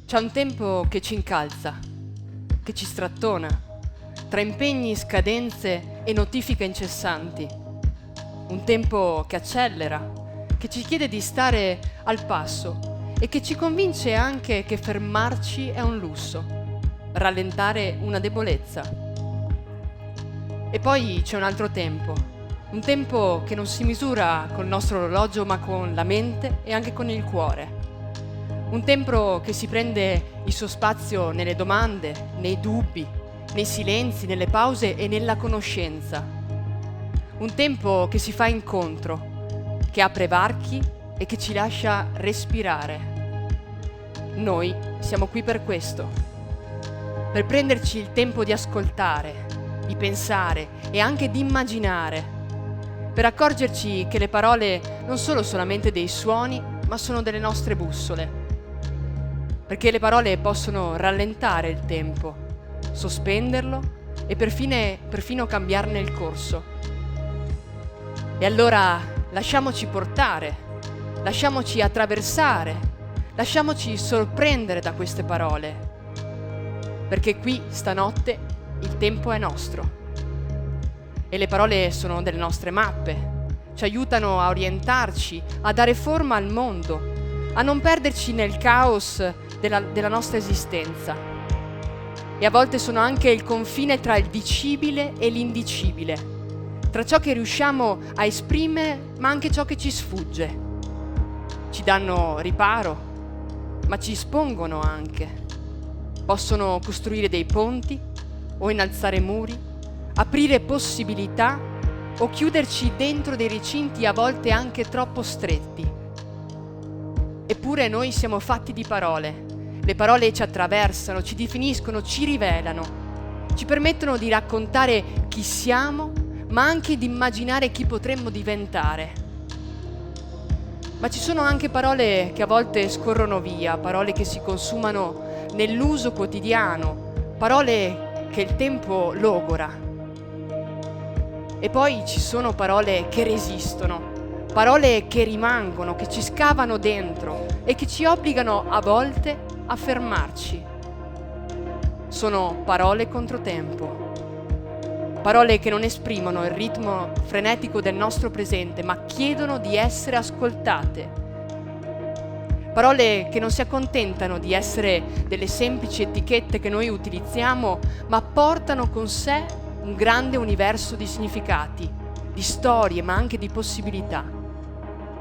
C'è un tempo che ci incalza, che ci strattona, tra impegni, scadenze e notifiche incessanti. Un tempo che accelera, che ci chiede di stare al passo e che ci convince anche che fermarci è un lusso, rallentare una debolezza. E poi c'è un altro tempo, un tempo che non si misura col nostro orologio ma con la mente e anche con il cuore. Un tempo che si prende il suo spazio nelle domande, nei dubbi, nei silenzi, nelle pause e nella conoscenza. Un tempo che si fa incontro, che apre varchi e che ci lascia respirare. Noi siamo qui per questo, per prenderci il tempo di ascoltare, di pensare e anche di immaginare, per accorgerci che le parole non sono solamente dei suoni, ma sono delle nostre bussole. Perché le parole possono rallentare il tempo, sospenderlo e perfino cambiarne il corso. E allora lasciamoci portare, lasciamoci attraversare, lasciamoci sorprendere da queste parole, perché qui stanotte il tempo è nostro. E le parole sono delle nostre mappe, ci aiutano a orientarci, a dare forma al mondo, a non perderci nel caos della nostra esistenza. E a volte sono anche il confine tra il dicibile e l'indicibile, tra ciò che riusciamo a esprimere ma anche ciò che ci sfugge. Ci danno riparo, ma ci espongono anche. Possono costruire dei ponti o innalzare muri, aprire possibilità o chiuderci dentro dei recinti a volte anche troppo stretti. Eppure noi siamo fatti di parole. Le parole ci attraversano, ci definiscono, ci rivelano, ci permettono di raccontare chi siamo, ma anche di immaginare chi potremmo diventare. Ma ci sono anche parole che a volte scorrono via, parole che si consumano nell'uso quotidiano, parole che il tempo logora. E poi ci sono parole che resistono, parole che rimangono, che ci scavano dentro e che ci obbligano a volte a fermarci. Sono parole controtempo, parole che non esprimono il ritmo frenetico del nostro presente, ma chiedono di essere ascoltate. Parole che non si accontentano di essere delle semplici etichette che noi utilizziamo, ma portano con sé un grande universo di significati, di storie, ma anche di possibilità.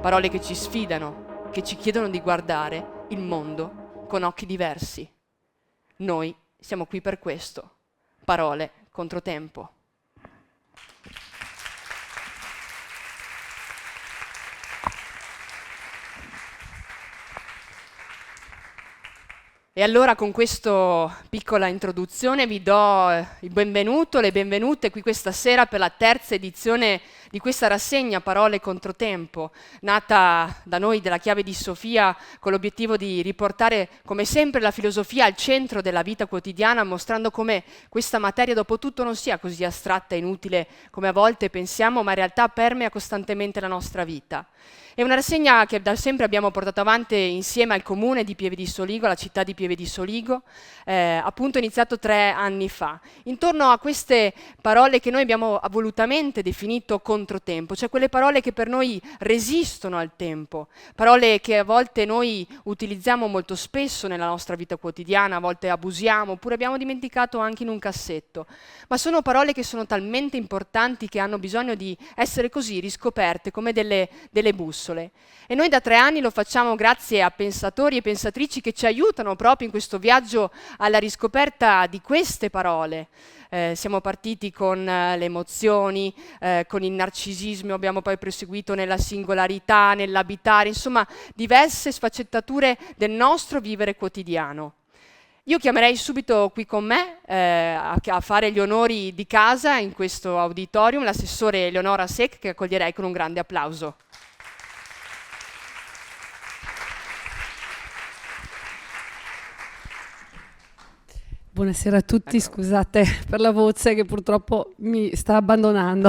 Parole che ci sfidano, che ci chiedono di guardare il mondo con occhi diversi. Noi siamo qui per questo. Parole controtempo. E allora con questa piccola introduzione vi do il benvenuto, le benvenute qui questa sera per la terza edizione di questa rassegna Parole Controtempo, nata da noi della Chiave di Sofia con l'obiettivo di riportare come sempre la filosofia al centro della vita quotidiana, mostrando come questa materia dopo tutto non sia così astratta e inutile come a volte pensiamo, ma in realtà permea costantemente la nostra vita. È una rassegna che da sempre abbiamo portato avanti insieme al comune di Pieve di Soligo, alla città di Pieve di Soligo, appunto iniziato 3 anni fa, intorno a queste parole che noi abbiamo volutamente definito controtempo, cioè quelle parole che per noi resistono al tempo, parole che a volte noi utilizziamo molto spesso nella nostra vita quotidiana, a volte abusiamo, oppure abbiamo dimenticato anche in un cassetto, ma sono parole che sono talmente importanti che hanno bisogno di essere così riscoperte come delle bussole. E noi da 3 anni lo facciamo grazie a pensatori e pensatrici che ci aiutano proprio in questo viaggio alla riscoperta di queste parole. Siamo partiti con le emozioni, con il narcisismo, abbiamo poi proseguito nella singolarità, nell'abitare, insomma diverse sfaccettature del nostro vivere quotidiano. Io chiamerei subito qui con me a fare gli onori di casa in questo auditorium l'assessore Eleonora Sec, che accoglierei con un grande applauso. Buonasera a tutti, scusate per la voce che purtroppo mi sta abbandonando,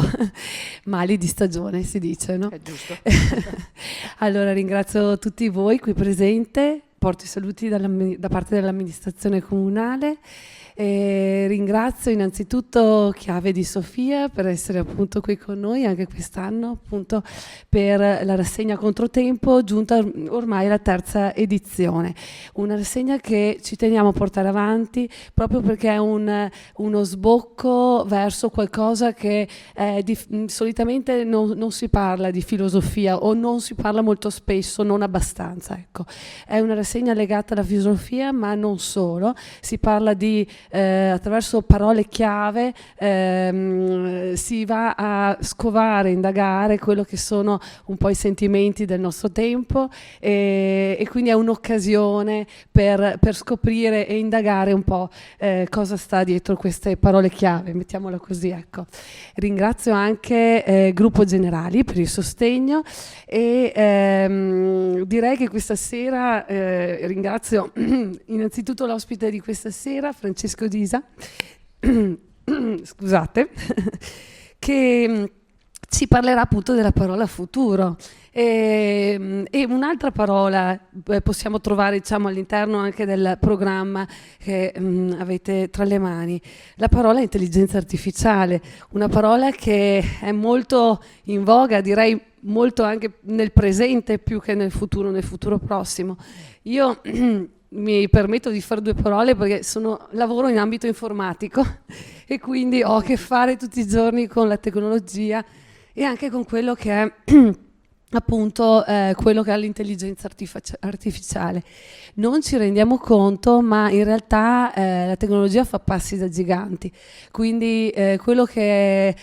mali di stagione si dice, no? È giusto. Allora ringrazio tutti voi qui presenti porto i saluti da parte dell'amministrazione comunale. Ringrazio innanzitutto Chiave di Sofia per essere appunto qui con noi anche quest'anno, appunto per la rassegna Controtempo, giunta ormai alla terza edizione. Una rassegna che ci teniamo a portare avanti proprio perché è uno sbocco verso qualcosa che solitamente non si parla di filosofia, o non si parla molto spesso, non abbastanza. Ecco. È una rassegna legata alla filosofia, ma non solo. Si parla di attraverso parole chiave si va a scovare, indagare quello che sono un po' i sentimenti del nostro tempo, e quindi è un'occasione per scoprire e indagare un po' cosa sta dietro queste parole chiave, mettiamola così, ecco. Ringrazio anche Gruppo Generali per il sostegno, e direi che questa sera ringrazio innanzitutto l'ospite di questa sera, Francesco Disa, scusate, che ci parlerà appunto della parola futuro. E un'altra parola possiamo trovare, diciamo, all'interno anche del programma che avete tra le mani, la parola intelligenza artificiale, una parola che è molto in voga, direi molto anche nel presente più che nel futuro prossimo. Io mi permetto di fare due parole perché lavoro in ambito informatico e quindi ho a che fare tutti i giorni con la tecnologia e anche con quello che è appunto quello che è l'intelligenza artificiale. Non ci rendiamo conto, ma in realtà la tecnologia fa passi da giganti, quindi quello che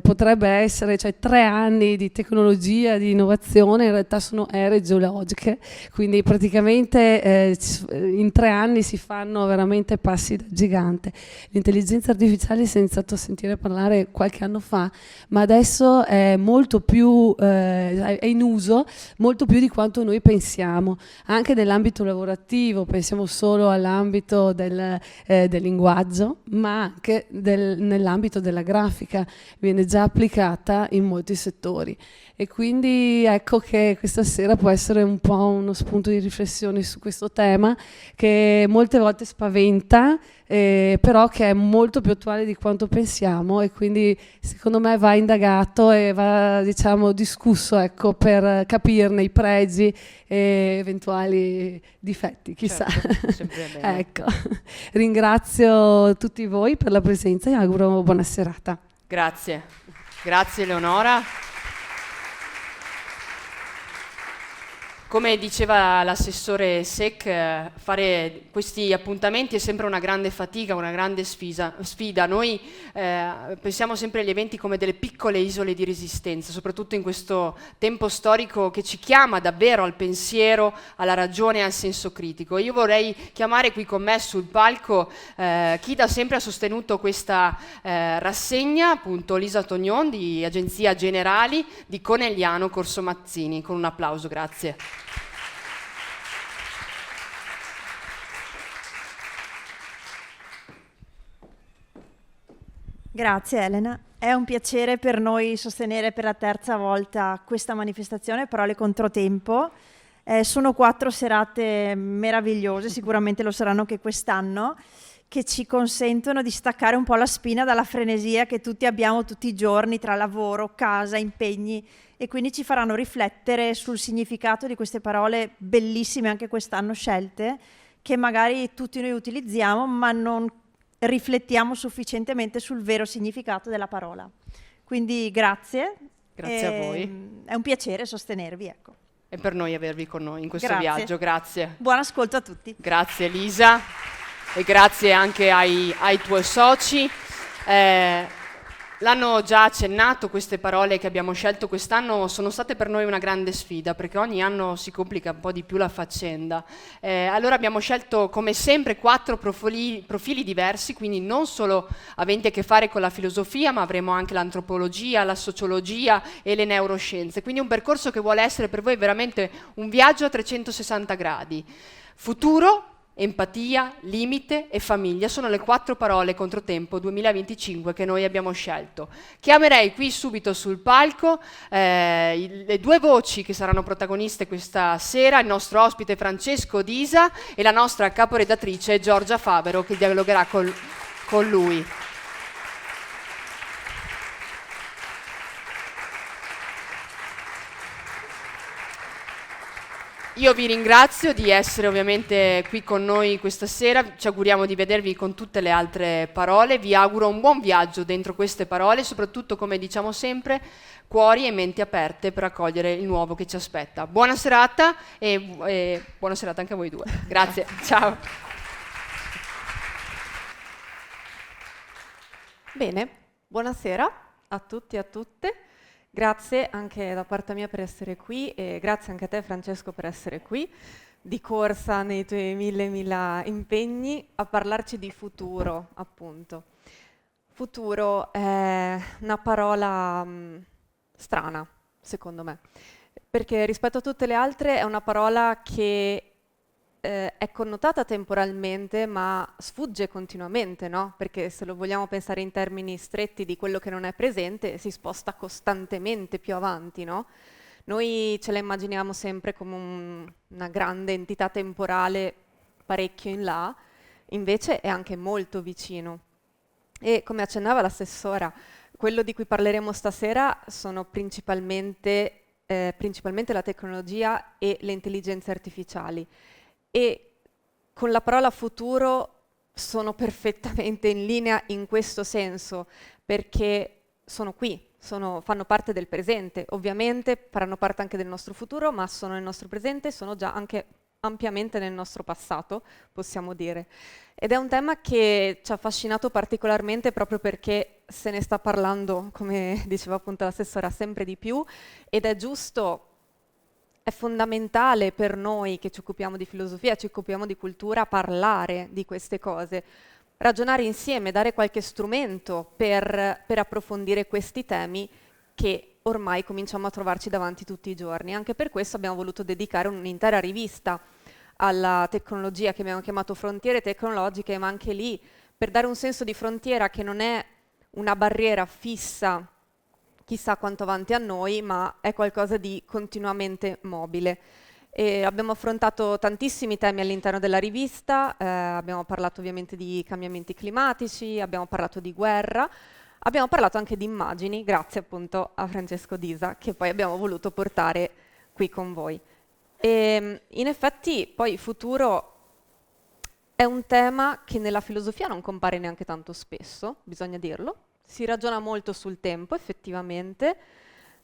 potrebbe essere, cioè 3 anni di di innovazione, in realtà sono ere geologiche, quindi praticamente in 3 anni si fanno veramente passi da gigante. L'intelligenza artificiale si è iniziato a sentire parlare qualche anno fa, ma adesso è molto più è in uso molto più di quanto noi pensiamo, anche nell'ambito lavorativo. Pensiamo solo all'ambito del linguaggio, ma anche nell'ambito della grafica viene già applicata in molti settori, e quindi ecco che questa sera può essere un po' uno spunto di riflessione su questo tema che molte volte spaventa, però che è molto più attuale di quanto pensiamo, e quindi secondo me va indagato e va, diciamo, discusso, ecco, per capirne i pregi e eventuali difetti, chissà. Certo, sempre bene. Ecco. Ringrazio tutti voi per la presenza e auguro buona serata. Grazie Eleonora. Come diceva l'assessore Sec, fare questi appuntamenti è sempre una grande fatica, una grande sfida. Noi pensiamo sempre agli eventi come delle piccole isole di resistenza, soprattutto in questo tempo storico che ci chiama davvero al pensiero, alla ragione e al senso critico. Io vorrei chiamare qui con me sul palco chi da sempre ha sostenuto questa rassegna, appunto Lisa Tognon di Agenzia Generali di Conegliano Corso Mazzini. Con un applauso, grazie. Grazie Elena, è un piacere per noi sostenere per la terza volta questa manifestazione Parole Controtempo. Sono 4 serate meravigliose, sicuramente lo saranno anche quest'anno, che ci consentono di staccare un po' la spina dalla frenesia che tutti abbiamo tutti i giorni tra lavoro, casa, impegni, e quindi ci faranno riflettere sul significato di queste parole bellissime anche quest'anno scelte, che magari tutti noi utilizziamo ma non riflettiamo sufficientemente sul vero significato della parola. Quindi grazie. Grazie a voi. È un piacere sostenervi, ecco. E per noi avervi con noi in questo Grazie. viaggio, grazie. Buon ascolto a tutti. Grazie Lisa e grazie anche ai tuoi soci. L'hanno già accennato, queste parole che abbiamo scelto quest'anno sono state per noi una grande sfida, perché ogni anno si complica un po' di più la faccenda. Allora abbiamo scelto come sempre 4 profili diversi, quindi non solo aventi a che fare con la filosofia, ma avremo anche l'antropologia, la sociologia e le neuroscienze. Quindi un percorso che vuole essere per voi veramente un viaggio a 360 gradi. Futuro, empatia, limite e famiglia sono le 4 parole controtempo 2025 che noi abbiamo scelto. Chiamerei qui subito sul palco le 2 voci che saranno protagoniste questa sera, il nostro ospite Francesco Disa e la nostra caporedattrice Giorgia Favero, che dialogherà con lui. Io vi ringrazio di essere ovviamente qui con noi questa sera, ci auguriamo di vedervi con tutte le altre parole, vi auguro un buon viaggio dentro queste parole, soprattutto, come diciamo sempre, cuori e menti aperte per accogliere il nuovo che ci aspetta. Buona serata e buona serata anche a voi 2. Grazie, ciao. Bene, buonasera a tutti e a tutte. Grazie anche da parte mia per essere qui e grazie anche a te Francesco per essere qui di corsa nei tuoi mille impegni a parlarci di futuro, appunto. Futuro è una parola strana, secondo me, perché rispetto a tutte le altre è una parola che è connotata temporalmente ma sfugge continuamente, no? Perché se lo vogliamo pensare in termini stretti di quello che non è presente, si sposta costantemente più avanti, no? Noi ce la immaginiamo sempre come una grande entità temporale parecchio in là, invece è anche molto vicino. E come accennava l'assessora, quello di cui parleremo stasera sono principalmente la tecnologia e le intelligenze artificiali. E con la parola futuro sono perfettamente in linea in questo senso, perché sono qui, fanno parte del presente, ovviamente faranno parte anche del nostro futuro, ma sono nel nostro presente e sono già anche ampiamente nel nostro passato, possiamo dire. Ed è un tema che ci ha affascinato particolarmente proprio perché se ne sta parlando, come diceva appunto l'assessora, sempre di più, ed è giusto. È fondamentale per noi che ci occupiamo di filosofia, ci occupiamo di cultura, parlare di queste cose, ragionare insieme, dare qualche strumento per approfondire questi temi che ormai cominciamo a trovarci davanti tutti i giorni. Anche per questo abbiamo voluto dedicare un'intera rivista alla tecnologia che abbiamo chiamato Frontiere Tecnologiche, ma anche lì per dare un senso di frontiera che non è una barriera fissa chissà quanto avanti a noi, ma è qualcosa di continuamente mobile. E abbiamo affrontato tantissimi temi all'interno della rivista, abbiamo parlato ovviamente di cambiamenti climatici, abbiamo parlato di guerra, abbiamo parlato anche di immagini, grazie appunto a Francesco Disa, che poi abbiamo voluto portare qui con voi. E, in effetti poi futuro è un tema che nella filosofia non compare neanche tanto spesso, bisogna dirlo. Si ragiona molto sul tempo, effettivamente,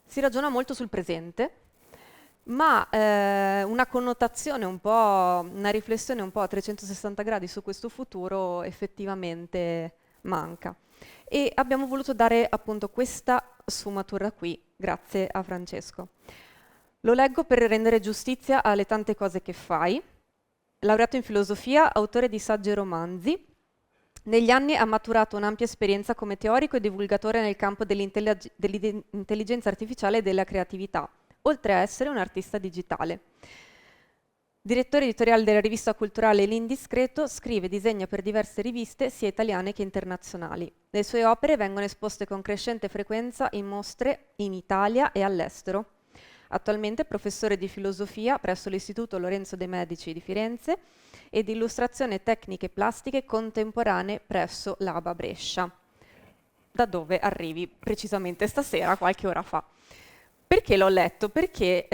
si ragiona molto sul presente, ma una connotazione un po', una riflessione un po' a 360 gradi su questo futuro effettivamente manca. E abbiamo voluto dare appunto questa sfumatura qui, grazie a Francesco. Lo leggo per rendere giustizia alle tante cose che fai. Laureato in filosofia, autore di saggi e romanzi, negli anni ha maturato un'ampia esperienza come teorico e divulgatore nel campo dell'intelligenza artificiale e della creatività, oltre a essere un artista digitale. Direttore editoriale della rivista culturale L'Indiscreto, scrive e disegna per diverse riviste sia italiane che internazionali. Le sue opere vengono esposte con crescente frequenza in mostre in Italia e all'estero. Attualmente è professore di filosofia presso l'Istituto Lorenzo de' Medici di Firenze e di illustrazione tecniche plastiche contemporanee presso l'ABA Brescia, da dove arrivi precisamente stasera, qualche ora fa. Perché l'ho letto? Perché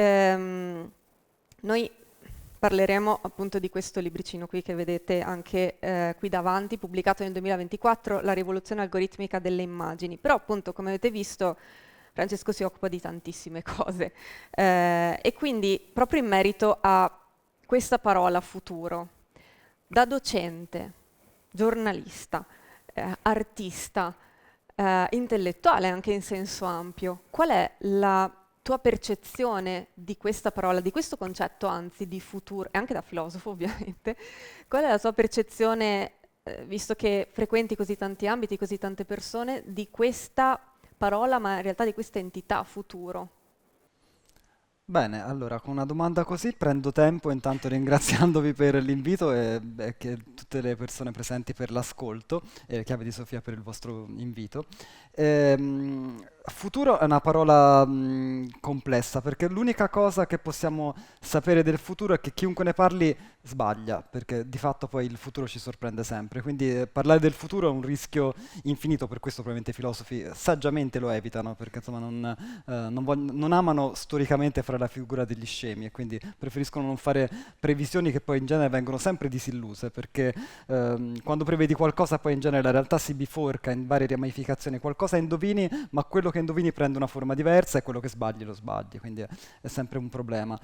noi parleremo appunto di questo libricino qui che vedete anche qui davanti, pubblicato nel 2024, La rivoluzione algoritmica delle immagini. Però appunto, come avete visto, Francesco si occupa di tantissime cose e quindi proprio in merito a questa parola futuro, da docente, giornalista, artista, intellettuale anche in senso ampio, qual è la tua percezione di questa parola, di questo concetto anzi di futuro, e anche da filosofo ovviamente, qual è la tua percezione, visto che frequenti così tanti ambiti, così tante persone, di questa parola, ma in realtà di questa entità futuro? Bene, allora con una domanda così prendo tempo intanto ringraziandovi per l'invito e che tutte le persone presenti per l'ascolto e Chiave di Sofia per il vostro invito. Futuro è una parola complessa perché l'unica cosa che possiamo sapere del futuro è che chiunque ne parli sbaglia, perché di fatto poi il futuro ci sorprende sempre. Quindi parlare del futuro è un rischio infinito, per questo probabilmente i filosofi saggiamente lo evitano, perché insomma non amano storicamente fare la figura degli scemi e quindi preferiscono non fare previsioni che poi in genere vengono sempre disilluse, perché quando prevedi qualcosa poi in genere la realtà si biforca in varie ramificazioni, qualcosa indovini, ma quello che indovini prende una forma diversa e quello che sbagli lo sbagli, quindi è sempre un problema.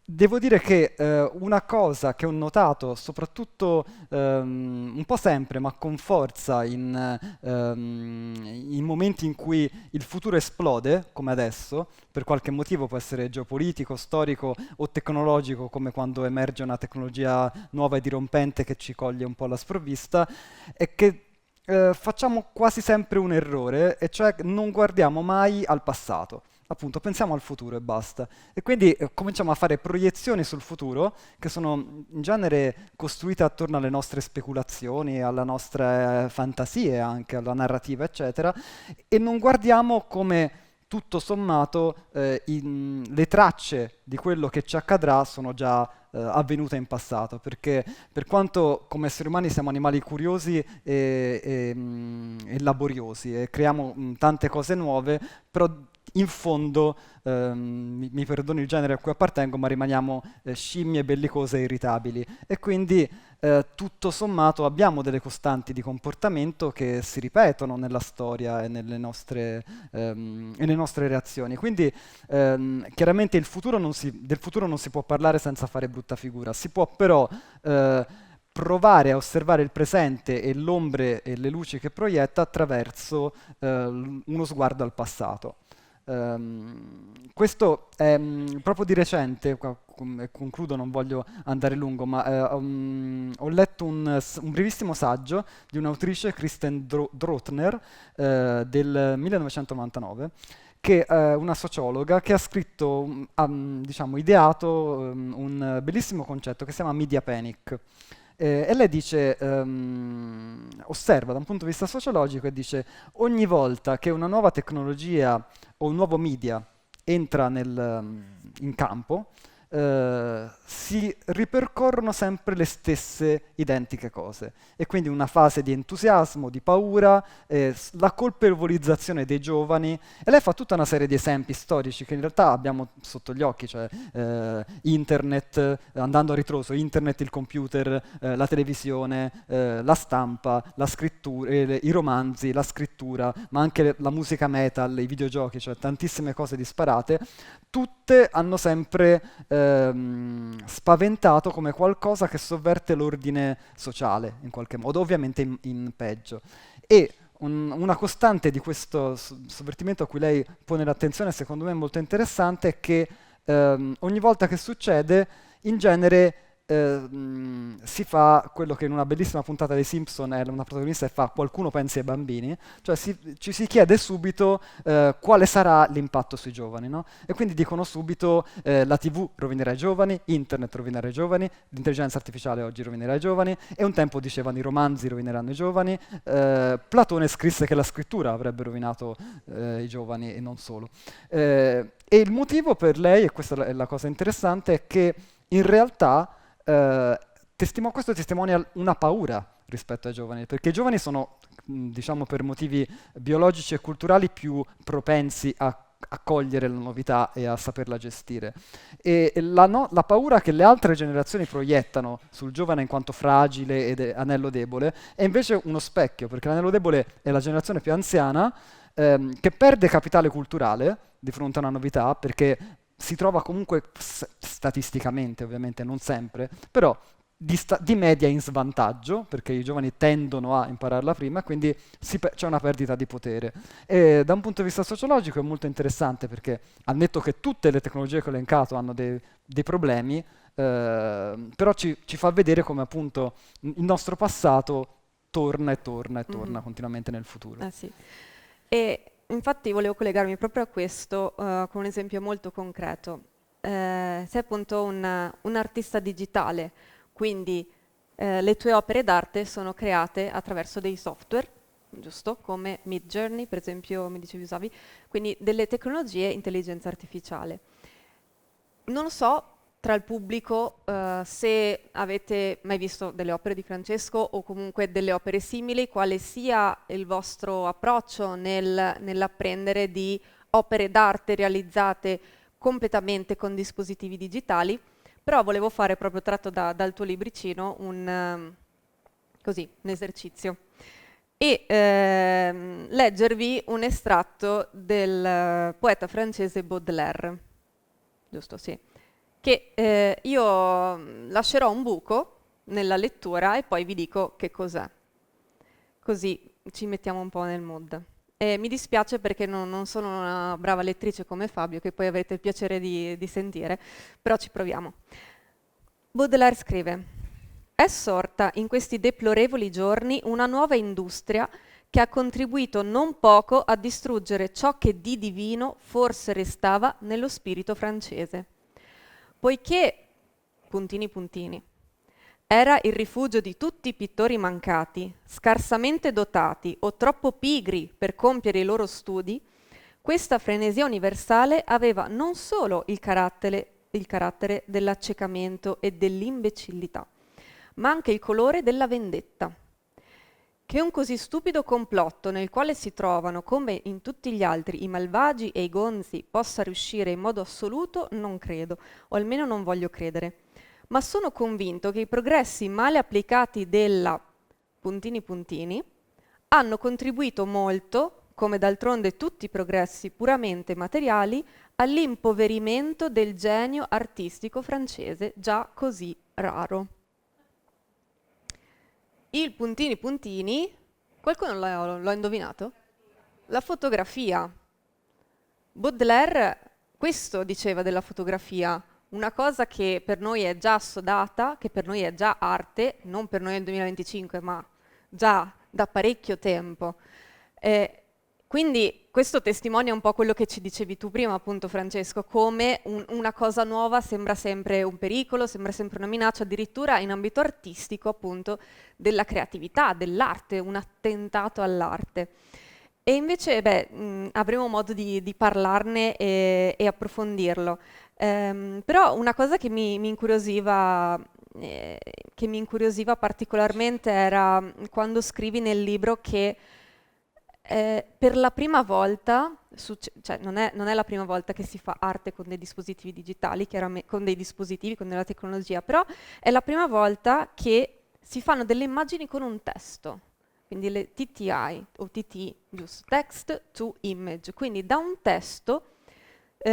Devo dire che una cosa che ho notato, soprattutto un po' sempre, ma con forza in momenti in cui il futuro esplode, come adesso, per qualche motivo, può essere geopolitico, storico o tecnologico, come quando emerge una tecnologia nuova e dirompente che ci coglie un po' alla sprovvista, è che facciamo quasi sempre un errore, e cioè non guardiamo mai al passato. Appunto, pensiamo al futuro e basta. E quindi cominciamo a fare proiezioni sul futuro che sono in genere costruite attorno alle nostre speculazioni, alle nostre fantasie, anche alla narrativa, eccetera, e non guardiamo come tutto sommato le tracce di quello che ci accadrà sono già avvenute in passato, perché per quanto come esseri umani siamo animali curiosi e laboriosi e creiamo tante cose nuove, però in fondo, mi perdoni il genere a cui appartengo, ma rimaniamo scimmie bellicose e irritabili, e quindi tutto sommato abbiamo delle costanti di comportamento che si ripetono nella storia e nelle nostre reazioni. Quindi chiaramente del futuro non si può parlare senza fare brutta figura, si può però provare a osservare il presente e l'ombre e le luci che proietta attraverso uno sguardo al passato. Questo è proprio di recente, e concludo, non voglio andare lungo, ma ho letto un brevissimo saggio di un'autrice, Kristen Drottner, del 1999, che è una sociologa che ha scritto, diciamo, ideato un bellissimo concetto che si chiama media panic. E lei dice, osserva da un punto di vista sociologico e dice: ogni volta che una nuova tecnologia o un nuovo media entra in campo, si ripercorrono sempre le stesse identiche cose, e quindi una fase di entusiasmo, di paura, la colpevolizzazione dei giovani, e lei fa tutta una serie di esempi storici che in realtà abbiamo sotto gli occhi, cioè internet, andando a ritroso, internet, il computer, la televisione, la stampa, la scrittura, i romanzi, la scrittura, ma anche la musica metal, i videogiochi, cioè tantissime cose disparate, tutte hanno sempre spaventato come qualcosa che sovverte l'ordine sociale in qualche modo, ovviamente in peggio. E una costante di questo sovvertimento a cui lei pone l'attenzione, secondo me molto interessante, è che ogni volta che succede, in genere si fa quello che in una bellissima puntata dei Simpson è una protagonista e fa "qualcuno pensi ai bambini", cioè ci si chiede subito quale sarà l'impatto sui giovani, no? E quindi dicono subito la TV rovinerà i giovani, internet rovinerà i giovani, l'intelligenza artificiale oggi rovinerà i giovani, e un tempo dicevano i romanzi rovineranno i giovani, Platone scrisse che la scrittura avrebbe rovinato i giovani e non solo. E il motivo per lei, e questa è la cosa interessante, è che in realtà questo testimonia una paura rispetto ai giovani, perché i giovani sono, diciamo, per motivi biologici e culturali più propensi a cogliere la novità e a saperla gestire. E la paura che le altre generazioni proiettano sul giovane in quanto fragile ed anello debole è invece uno specchio, perché l'anello debole è la generazione più anziana che perde capitale culturale di fronte a una novità, perché si trova comunque, statisticamente ovviamente, non sempre, però di media in svantaggio, perché i giovani tendono a impararla prima, quindi c'è una perdita di potere. E da un punto di vista sociologico è molto interessante, perché al netto che tutte le tecnologie che ho elencato hanno dei problemi, però ci fa vedere come appunto il nostro passato torna e torna e torna continuamente nel futuro. Sì. E infatti volevo collegarmi proprio a questo con un esempio molto concreto. Sei appunto un artista digitale, quindi le tue opere d'arte sono create attraverso dei software, giusto? Come Midjourney, per esempio, mi dicevi usavi, quindi delle tecnologie intelligenza artificiale. Non so tra il pubblico se avete mai visto delle opere di Francesco o comunque delle opere simili, quale sia il vostro approccio nell'apprendere di opere d'arte realizzate completamente con dispositivi digitali, però volevo fare proprio tratto dal tuo libricino un esercizio e leggervi un estratto del poeta francese Baudelaire, giusto? Sì. Che io lascerò un buco nella lettura e poi vi dico che cos'è. Così ci mettiamo un po' nel mood. Mi dispiace perché non sono una brava lettrice come Fabio, che poi avrete il piacere di sentire, però ci proviamo. Baudelaire scrive: «È sorta in questi deplorevoli giorni una nuova industria che ha contribuito non poco a distruggere ciò che di divino forse restava nello spirito francese. Poiché, puntini puntini, era il rifugio di tutti i pittori mancati, scarsamente dotati o troppo pigri per compiere i loro studi, questa frenesia universale aveva non solo il carattere dell'accecamento e dell'imbecillità, ma anche il colore della vendetta. Che un così stupido complotto nel quale si trovano, come in tutti gli altri, i malvagi e i gonzi, possa riuscire in modo assoluto, non credo, o almeno non voglio credere. Ma sono convinto che i progressi male applicati della puntini puntini hanno contribuito molto, come d'altronde tutti i progressi puramente materiali, all'impoverimento del genio artistico francese già così raro». Il puntini puntini, qualcuno l'ha indovinato? La fotografia. Baudelaire questo diceva della fotografia, una cosa che per noi è già assodata, che per noi è già arte, non per noi nel 2025, ma già da parecchio tempo. Quindi questo testimonia un po' quello che ci dicevi tu prima, appunto, Francesco, come una cosa nuova sembra sempre un pericolo, sembra sempre una minaccia, addirittura in ambito artistico, appunto, della creatività, dell'arte, un attentato all'arte. E invece, avremo modo di parlarne e approfondirlo. Però una cosa che mi incuriosiva particolarmente era quando scrivi nel libro che per la prima volta, cioè non è la prima volta che si fa arte con dei dispositivi digitali, con dei dispositivi, con della tecnologia, però è la prima volta che si fanno delle immagini con un testo, quindi le TTI o TT, giusto, text to image, quindi da un testo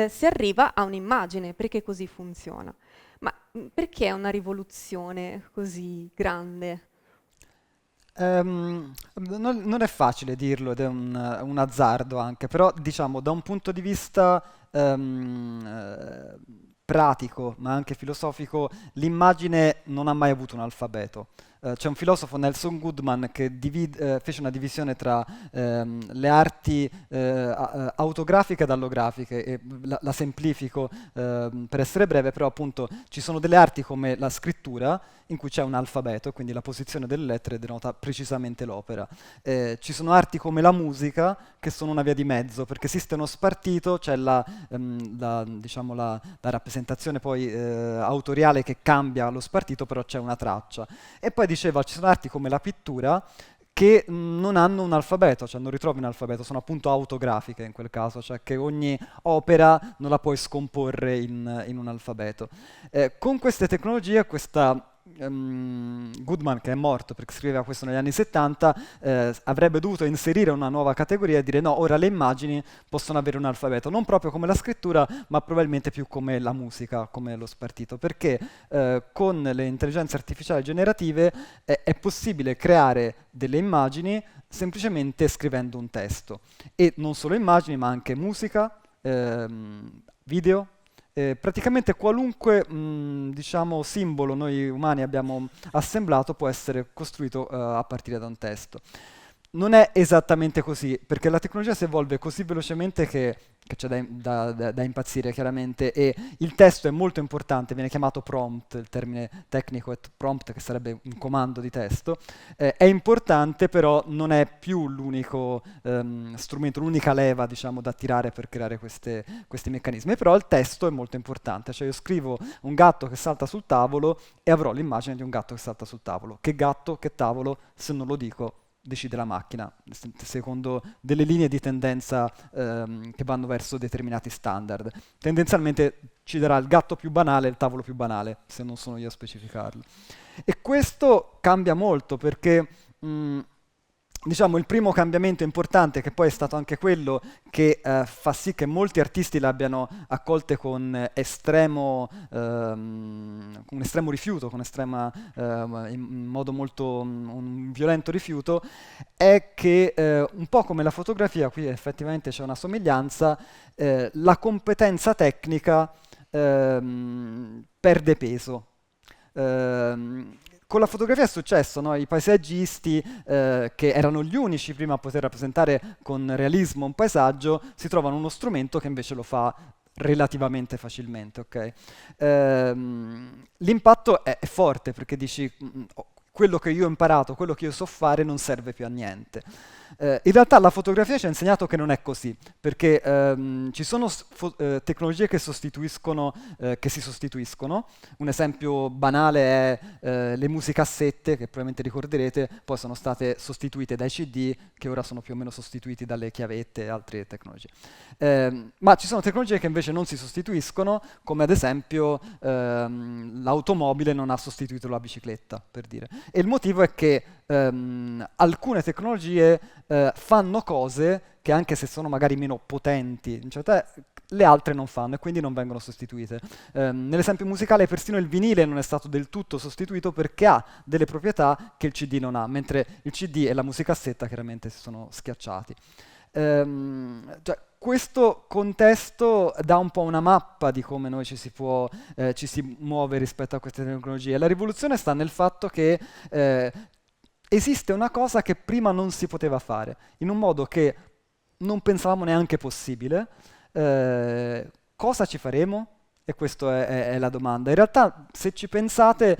si arriva a un'immagine, perché così funziona. Ma perché è una rivoluzione così grande? Non è facile dirlo ed è un azzardo anche, però diciamo da un punto di vista pratico ma anche filosofico l'immagine non ha mai avuto un alfabeto. C'è un filosofo, Nelson Goodman, che fece una divisione tra le arti autografiche ed allografiche, e la semplifico per essere breve, però appunto ci sono delle arti come la scrittura in cui c'è un alfabeto, quindi la posizione delle lettere denota precisamente l'opera. Ci sono arti come la musica che sono una via di mezzo, perché esiste uno spartito, c'è diciamo la rappresentazione poi autoriale che cambia lo spartito, però c'è una traccia. E poi diceva, ci sono arti come la pittura che non hanno un alfabeto, cioè non ritrovi un alfabeto, sono appunto autografiche in quel caso, cioè che ogni opera non la puoi scomporre in un alfabeto. Con queste tecnologie, Goodman, che è morto perché scriveva questo negli anni 70, avrebbe dovuto inserire una nuova categoria e dire no, ora le immagini possono avere un alfabeto, non proprio come la scrittura, ma probabilmente più come la musica, come lo spartito, perché con le intelligenze artificiali generative è possibile creare delle immagini semplicemente scrivendo un testo, e non solo immagini ma anche musica, video. Praticamente qualunque diciamo, simbolo noi umani abbiamo assemblato può essere costruito a partire da un testo. non è esattamente così, perché la tecnologia si evolve così velocemente che c'è da impazzire chiaramente, e il testo è molto importante, viene chiamato prompt, il termine tecnico è prompt, che sarebbe un comando di testo, è importante, però non è più l'unico strumento, l'unica leva, diciamo, da tirare per creare questi meccanismi, però il testo è molto importante, cioè io scrivo un gatto che salta sul tavolo e avrò l'immagine di un gatto che salta sul tavolo. Che gatto, che tavolo, se non lo dico decide la macchina, secondo delle linee di tendenza che vanno verso determinati standard. Tendenzialmente ci darà il gatto più banale e il tavolo più banale, se non sono io a specificarlo. E questo cambia molto, perché diciamo il primo cambiamento importante, che poi è stato anche quello che fa sì che molti artisti l'abbiano accolte con estremo rifiuto, in modo molto un violento rifiuto, è che un po' come la fotografia, qui effettivamente c'è una somiglianza, la competenza tecnica perde peso. Con la fotografia è successo, no? I paesaggisti, che erano gli unici prima a poter rappresentare con realismo un paesaggio, si trovano uno strumento che invece lo fa relativamente facilmente, ok? L'impatto è forte, perché dici quello che io ho imparato, quello che io so fare non serve più a niente. In realtà la fotografia ci ha insegnato che non è così, perché ci sono tecnologie che si sostituiscono. Un esempio banale è le musicassette, che probabilmente ricorderete, poi sono state sostituite dai CD, che ora sono più o meno sostituiti dalle chiavette e altre tecnologie. Ma ci sono tecnologie che invece non si sostituiscono, come ad esempio l'automobile non ha sostituito la bicicletta, per dire. E il motivo è che alcune tecnologie fanno cose che, anche se sono magari meno potenti, le altre non fanno e quindi non vengono sostituite. Nell'esempio musicale persino il vinile non è stato del tutto sostituito, perché ha delle proprietà che il CD non ha, mentre il CD e la musicassetta chiaramente si sono schiacciati. Questo contesto dà un po' una mappa di come noi ci si muove rispetto a queste tecnologie. La rivoluzione sta nel fatto che esiste una cosa che prima non si poteva fare, in un modo che non pensavamo neanche possibile. Cosa ci faremo? E questa è la domanda. In realtà, se ci pensate,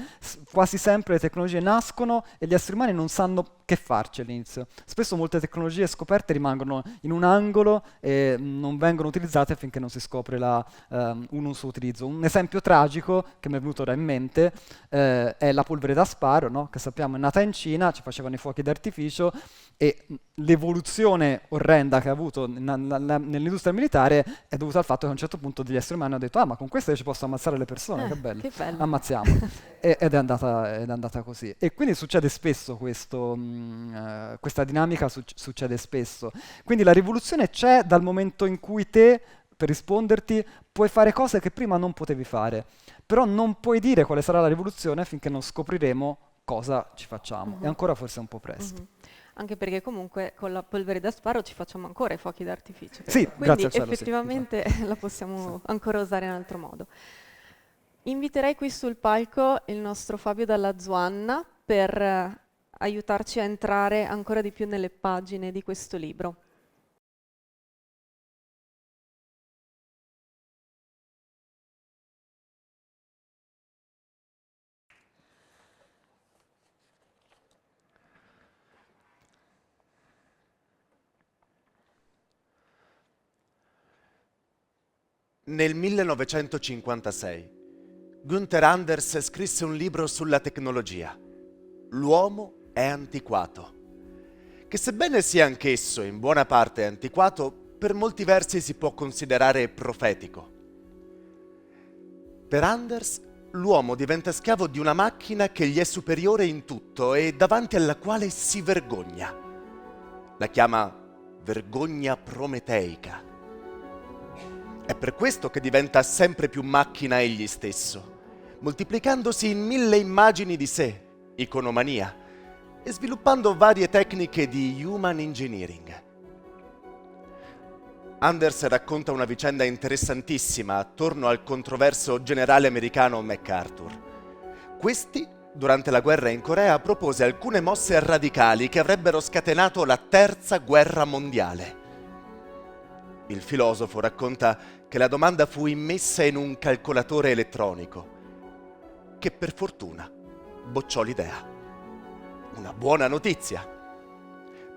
quasi sempre le tecnologie nascono e gli esseri umani non sanno che farci all'inizio. Spesso molte tecnologie scoperte rimangono in un angolo e non vengono utilizzate finché non si scopre un suo utilizzo. Un esempio tragico che mi è venuto ora in mente è la polvere da sparo, no? Che sappiamo è nata in Cina, ci facevano i fuochi d'artificio, e l'evoluzione orrenda che ha avuto nell'industria militare è dovuta al fatto che a un certo punto degli esseri umani hanno detto: ah, ma con questa io ci posso ammazzare le persone, che bello, ammazziamo. Ed è andata così. E quindi succede spesso questa dinamica succede spesso. Quindi la rivoluzione c'è dal momento in cui te, per risponderti, puoi fare cose che prima non potevi fare, però non puoi dire quale sarà la rivoluzione finché non scopriremo cosa ci facciamo. E ancora forse è un po' presto. Anche perché comunque con la polvere da sparo ci facciamo ancora i fuochi d'artificio. Sì, quindi grazie al cielo, effettivamente la possiamo ancora usare in altro modo. Inviterei qui sul palco il nostro Fabio Dalla Zuanna per aiutarci a entrare ancora di più nelle pagine di questo libro. Nel 1956 Günther Anders scrisse un libro sulla tecnologia, L'uomo è antiquato, che sebbene sia anch'esso in buona parte antiquato, per molti versi si può considerare profetico. Per Anders, l'uomo diventa schiavo di una macchina che gli è superiore in tutto e davanti alla quale si vergogna. La chiama vergogna prometeica. È per questo che diventa sempre più macchina egli stesso, moltiplicandosi in 1000 immagini di sé, iconomania, e sviluppando varie tecniche di human engineering. Anders racconta una vicenda interessantissima attorno al controverso generale americano MacArthur. Questi durante la guerra in Corea, propose alcune mosse radicali che avrebbero scatenato la terza guerra mondiale. Il filosofo racconta che la domanda fu immessa in un calcolatore elettronico, che per fortuna bocciò l'idea. Una buona notizia.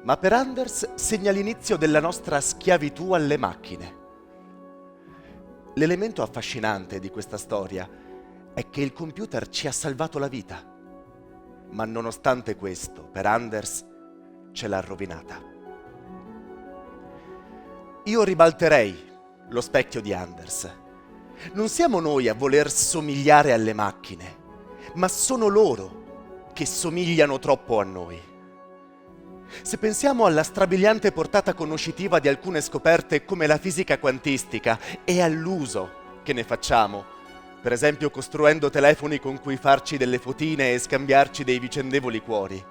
Ma per Anders segna l'inizio della nostra schiavitù alle macchine. L'elemento affascinante di questa storia è che il computer ci ha salvato la vita, ma nonostante questo, per Anders ce l'ha rovinata. Io ribalterei lo specchio di Anders. Non siamo noi a voler somigliare alle macchine, ma sono loro che somigliano troppo a noi. Se pensiamo alla strabiliante portata conoscitiva di alcune scoperte come la fisica quantistica e all'uso che ne facciamo, per esempio costruendo telefoni con cui farci delle fotine e scambiarci dei vicendevoli cuori,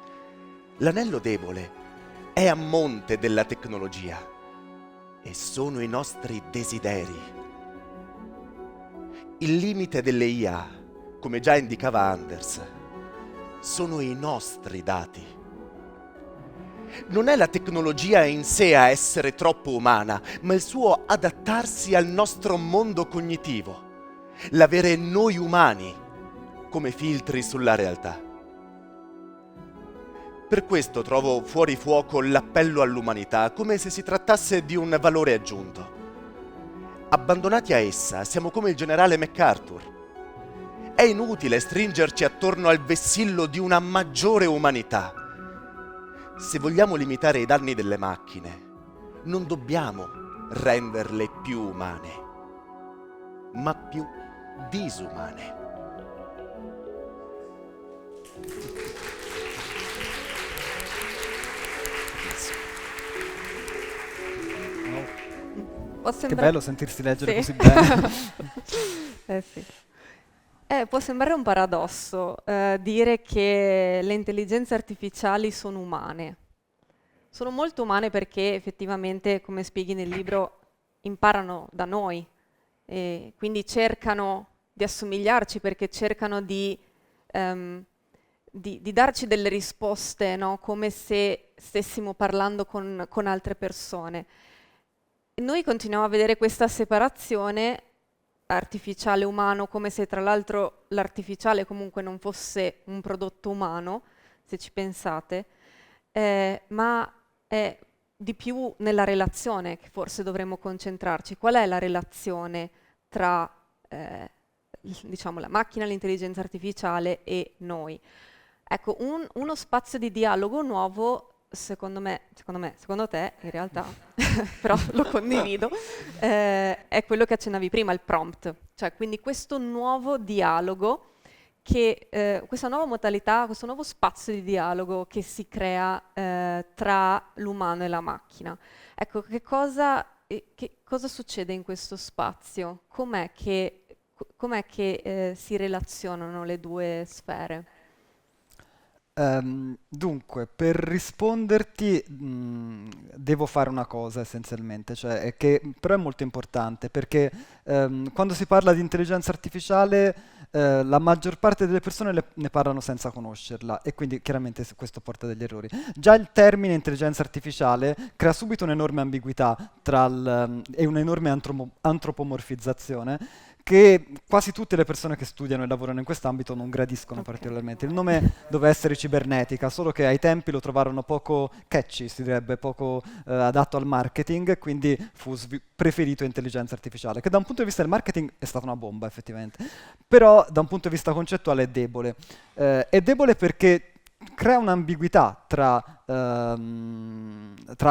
l'anello debole è a monte della tecnologia e sono i nostri desideri. Il limite delle IA, come già indicava Anders, sono i nostri dati. Non è la tecnologia in sé a essere troppo umana, ma il suo adattarsi al nostro mondo cognitivo, l'avere noi umani come filtri sulla realtà. Per questo trovo fuori fuoco l'appello all'umanità, come se si trattasse di un valore aggiunto. Abbandonati a essa, siamo come il generale MacArthur. È inutile stringerci attorno al vessillo di una maggiore umanità. Se vogliamo limitare i danni delle macchine, non dobbiamo renderle più umane, ma più disumane. Che bello sentirsi leggere Sì. così bene. Sì. Può sembrare un paradosso dire che le intelligenze artificiali sono umane. Sono molto umane perché effettivamente, come spieghi nel libro, imparano da noi e quindi cercano di assomigliarci perché cercano di darci delle risposte, no? Come se stessimo parlando con altre persone. E noi continuiamo a vedere questa separazione artificiale umano, come se tra l'altro l'artificiale comunque non fosse un prodotto umano, se ci pensate, ma è di più nella relazione che forse dovremmo concentrarci. Qual è la relazione tra diciamo, la macchina, l'intelligenza artificiale e noi? Ecco, uno spazio di dialogo nuovo, secondo te, in realtà, però lo condivido, è quello che accennavi prima, il prompt. Cioè, quindi questo nuovo dialogo, questa nuova modalità, questo nuovo spazio di dialogo che si crea tra l'umano e la macchina. Ecco, che cosa succede in questo spazio? Com'è che si relazionano le due sfere? Dunque, per risponderti devo fare una cosa essenzialmente, cioè che però è molto importante perché quando si parla di intelligenza artificiale la maggior parte delle persone ne parlano senza conoscerla e quindi chiaramente questo porta degli errori. Già il termine intelligenza artificiale crea subito un'enorme ambiguità e un'enorme antropomorfizzazione che quasi tutte le persone che studiano e lavorano in quest'ambito non gradiscono particolarmente. Il nome doveva essere cibernetica, solo che ai tempi lo trovarono poco catchy, si direbbe, poco adatto al marketing, quindi fu preferito intelligenza artificiale, che da un punto di vista del marketing è stata una bomba effettivamente, però da un punto di vista concettuale è debole. È debole perché crea un'ambiguità tra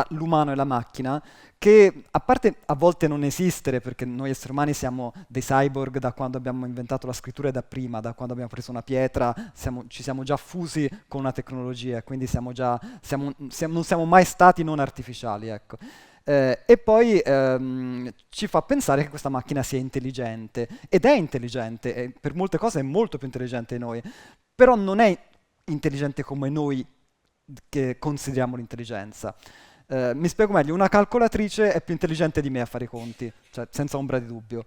l'umano e la macchina che, a parte a volte non esistere, perché noi esseri umani siamo dei cyborg da quando abbiamo inventato la scrittura e da prima, da quando abbiamo preso una pietra, ci siamo già fusi con una tecnologia, quindi non siamo mai stati non artificiali, ecco. E poi ci fa pensare che questa macchina sia intelligente, ed è intelligente, e per molte cose è molto più intelligente di noi, però non è intelligente come noi che consideriamo l'intelligenza. Mi spiego meglio, una calcolatrice è più intelligente di me a fare i conti, cioè senza ombra di dubbio,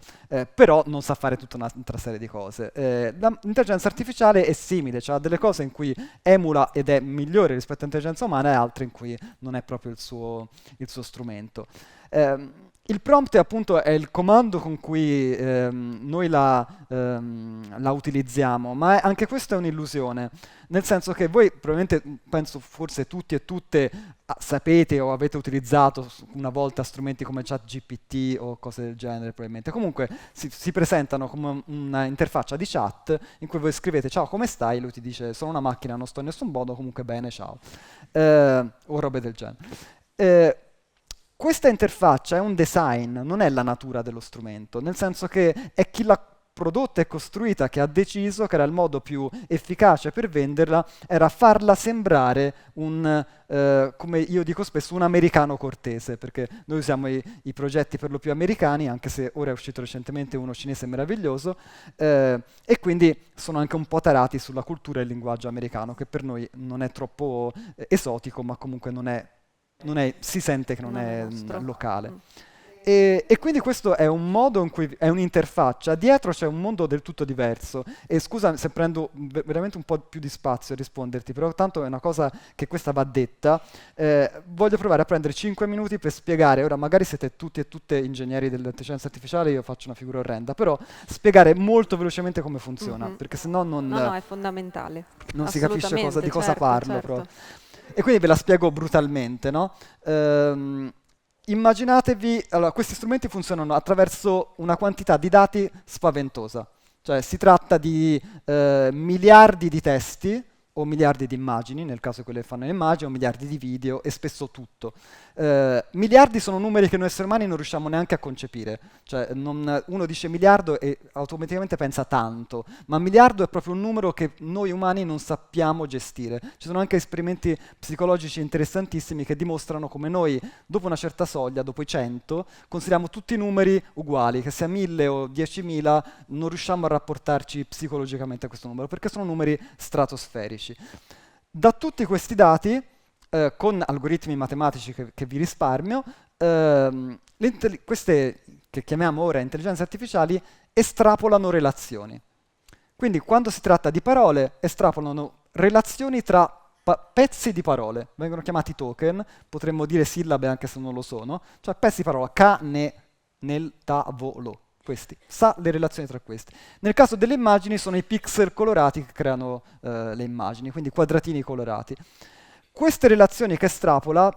però non sa fare tutta un'altra serie di cose. L'intelligenza artificiale è simile, cioè ha delle cose in cui emula ed è migliore rispetto all'intelligenza umana e altre in cui non è proprio il suo strumento. Il prompt appunto è il comando con cui noi la utilizziamo, ma anche questa è un'illusione, nel senso che voi probabilmente, penso forse tutti e tutte sapete o avete utilizzato una volta strumenti come ChatGPT o cose del genere probabilmente. Comunque si presentano come una interfaccia di chat in cui voi scrivete ciao come stai, lui ti dice sono una macchina, non sto in nessun modo, comunque bene, ciao, o robe del genere. Questa interfaccia è un design, non è la natura dello strumento, nel senso che è chi l'ha prodotta e costruita che ha deciso che era il modo più efficace per venderla, era farla sembrare come io dico spesso, un americano cortese, perché noi usiamo i progetti per lo più americani, anche se ora è uscito recentemente uno cinese meraviglioso, e quindi sono anche un po' tarati sulla cultura e il linguaggio americano, che per noi non è troppo esotico, ma comunque si sente che non è locale. E quindi questo è un modo in cui è un'interfaccia, dietro c'è un mondo del tutto diverso. E scusa se prendo veramente un po' più di spazio a risponderti, però tanto è una cosa che questa va detta. Voglio provare a prendere 5 minuti per spiegare, ora magari siete tutti e tutte ingegneri dell'intelligenza artificiale, io faccio una figura orrenda, però spiegare molto velocemente come funziona, perché sennò non, No, è fondamentale. non si capisce di cosa Certo, parlo. certo. Proprio. E quindi ve la spiego brutalmente, no? Immaginatevi, allora, questi strumenti funzionano attraverso una quantità di dati spaventosa, cioè si tratta di miliardi di testi o miliardi di immagini, nel caso quelle fanno le immagini, o miliardi di video, e spesso tutto. Miliardi sono numeri che noi esseri umani non riusciamo neanche a concepire, cioè uno dice miliardo e automaticamente pensa tanto, ma miliardo è proprio un numero che noi umani non sappiamo gestire. Ci sono anche esperimenti psicologici interessantissimi che dimostrano come noi, dopo una certa soglia, dopo i 100, consideriamo tutti i numeri uguali, che sia 1000 o 10.000, non riusciamo a rapportarci psicologicamente a questo numero, perché sono numeri stratosferici. Da tutti questi dati, con algoritmi matematici che vi risparmio, queste che chiamiamo ora intelligenze artificiali estrapolano relazioni. Quindi quando si tratta di parole, estrapolano relazioni tra pezzi di parole, vengono chiamati token, potremmo dire sillabe anche se non lo sono, cioè pezzi di parola, ca, ne, nel, tavolo. Questi, sa le relazioni tra questi. Nel caso delle immagini sono i pixel colorati che creano le immagini, quindi quadratini colorati. Queste relazioni che estrapola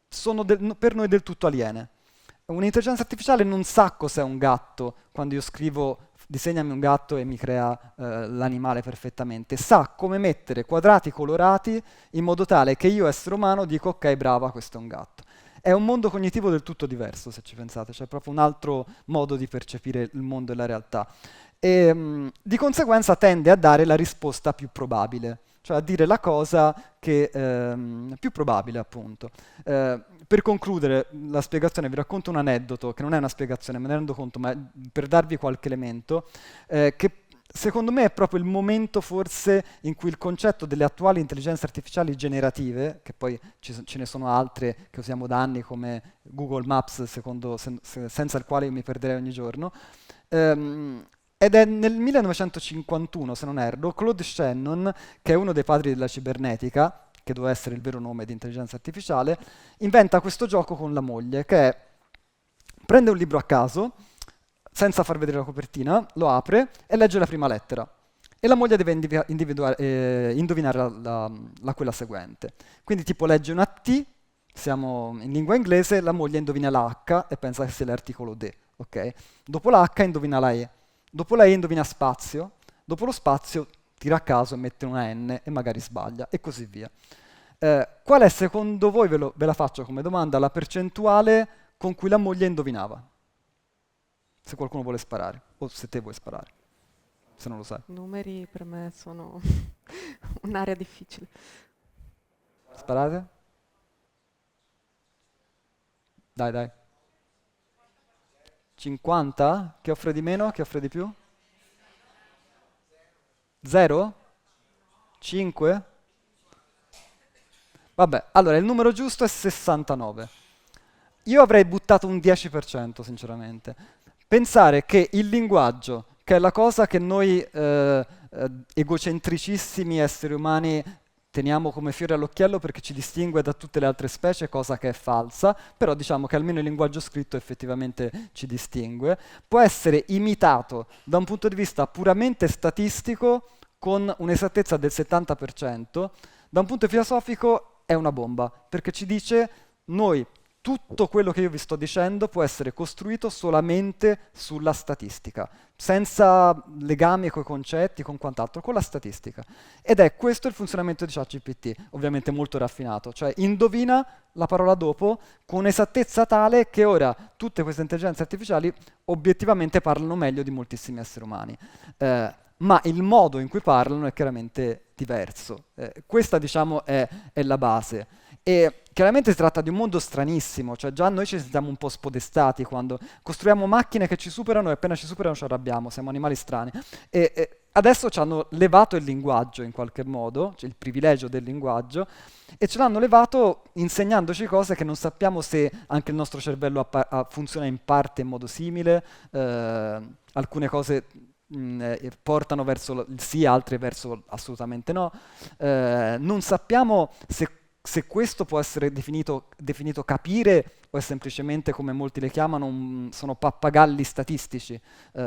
sono per noi del tutto aliene. Un'intelligenza artificiale non sa cos'è un gatto quando io scrivo disegnami un gatto e mi crea l'animale perfettamente. Sa come mettere quadrati colorati in modo tale che io, essere umano, dico ok, brava, questo è un gatto. È un mondo cognitivo del tutto diverso, se ci pensate, cioè proprio un altro modo di percepire il mondo e la realtà. E di conseguenza tende a dare la risposta più probabile, cioè a dire la cosa che più probabile, appunto. Per concludere la spiegazione vi racconto un aneddoto, che non è una spiegazione, me ne rendo conto, ma per darvi qualche elemento, che secondo me è proprio il momento forse in cui il concetto delle attuali intelligenze artificiali generative, che poi ce ne sono altre che usiamo da anni come Google Maps, senza il quale io mi perderei ogni giorno, ed è nel 1951, se non erro, Claude Shannon, che è uno dei padri della cibernetica, che doveva essere il vero nome di intelligenza artificiale, inventa questo gioco con la moglie, che è, prende un libro a caso, senza far vedere la copertina, lo apre e legge la prima lettera. E la moglie deve indovinare quella seguente. Quindi tipo legge una T, siamo in lingua inglese, la moglie indovina la H e pensa che sia l'articolo D. Okay? Dopo la H indovina la E. Dopo la E indovina spazio. Dopo lo spazio tira a caso e mette una N e magari sbaglia, e così via. Qual è secondo voi, ve la faccio come domanda, la percentuale con cui la moglie indovinava? Se qualcuno vuole sparare, o se te vuoi sparare, se non lo sai. Numeri per me sono un'area difficile. Sparate? Dai. 50? Chi offre di meno? Chi offre di più? 0? 5? Vabbè, allora il numero giusto è 69. Io avrei buttato un 10%, sinceramente. Pensare che il linguaggio, che è la cosa che noi egocentricissimi esseri umani teniamo come fiore all'occhiello perché ci distingue da tutte le altre specie, cosa che è falsa, però diciamo che almeno il linguaggio scritto effettivamente ci distingue, può essere imitato da un punto di vista puramente statistico con un'esattezza del 70%, da un punto filosofico è una bomba, perché ci dice noi tutto quello che io vi sto dicendo può essere costruito solamente sulla statistica, senza legami coi concetti, con quant'altro, con la statistica. Ed è questo il funzionamento di ChatGPT, ovviamente molto raffinato, cioè indovina la parola dopo con esattezza tale che ora tutte queste intelligenze artificiali obiettivamente parlano meglio di moltissimi esseri umani. Ma il modo in cui parlano è chiaramente diverso. Questa, diciamo, è la base. E chiaramente si tratta di un mondo stranissimo, cioè già noi ci sentiamo un po' spodestati quando costruiamo macchine che ci superano e appena ci superano ci arrabbiamo, siamo animali strani. E adesso ci hanno levato il linguaggio in qualche modo, cioè il privilegio del linguaggio, e ce l'hanno levato insegnandoci cose che non sappiamo se anche il nostro cervello funziona in parte in modo simile, alcune cose portano verso il sì, altre verso assolutamente no. Non sappiamo se questo può essere definito capire o è semplicemente, come molti le chiamano, sono pappagalli statistici,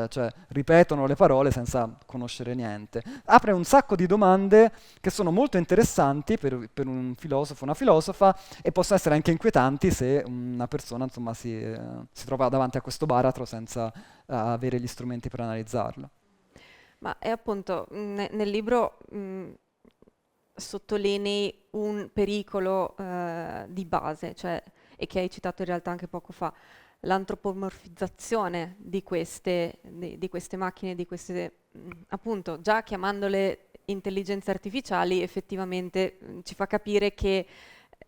cioè ripetono le parole senza conoscere niente. Apre un sacco di domande che sono molto interessanti per un filosofo o una filosofa e possono essere anche inquietanti se una persona insomma, si trova davanti a questo baratro senza avere gli strumenti per analizzarlo. Ma è appunto nel libro sottolinei un pericolo di base, cioè, e che hai citato in realtà anche poco fa, l'antropomorfizzazione di queste macchine, di queste, appunto, già chiamandole intelligenze artificiali, effettivamente ci fa capire che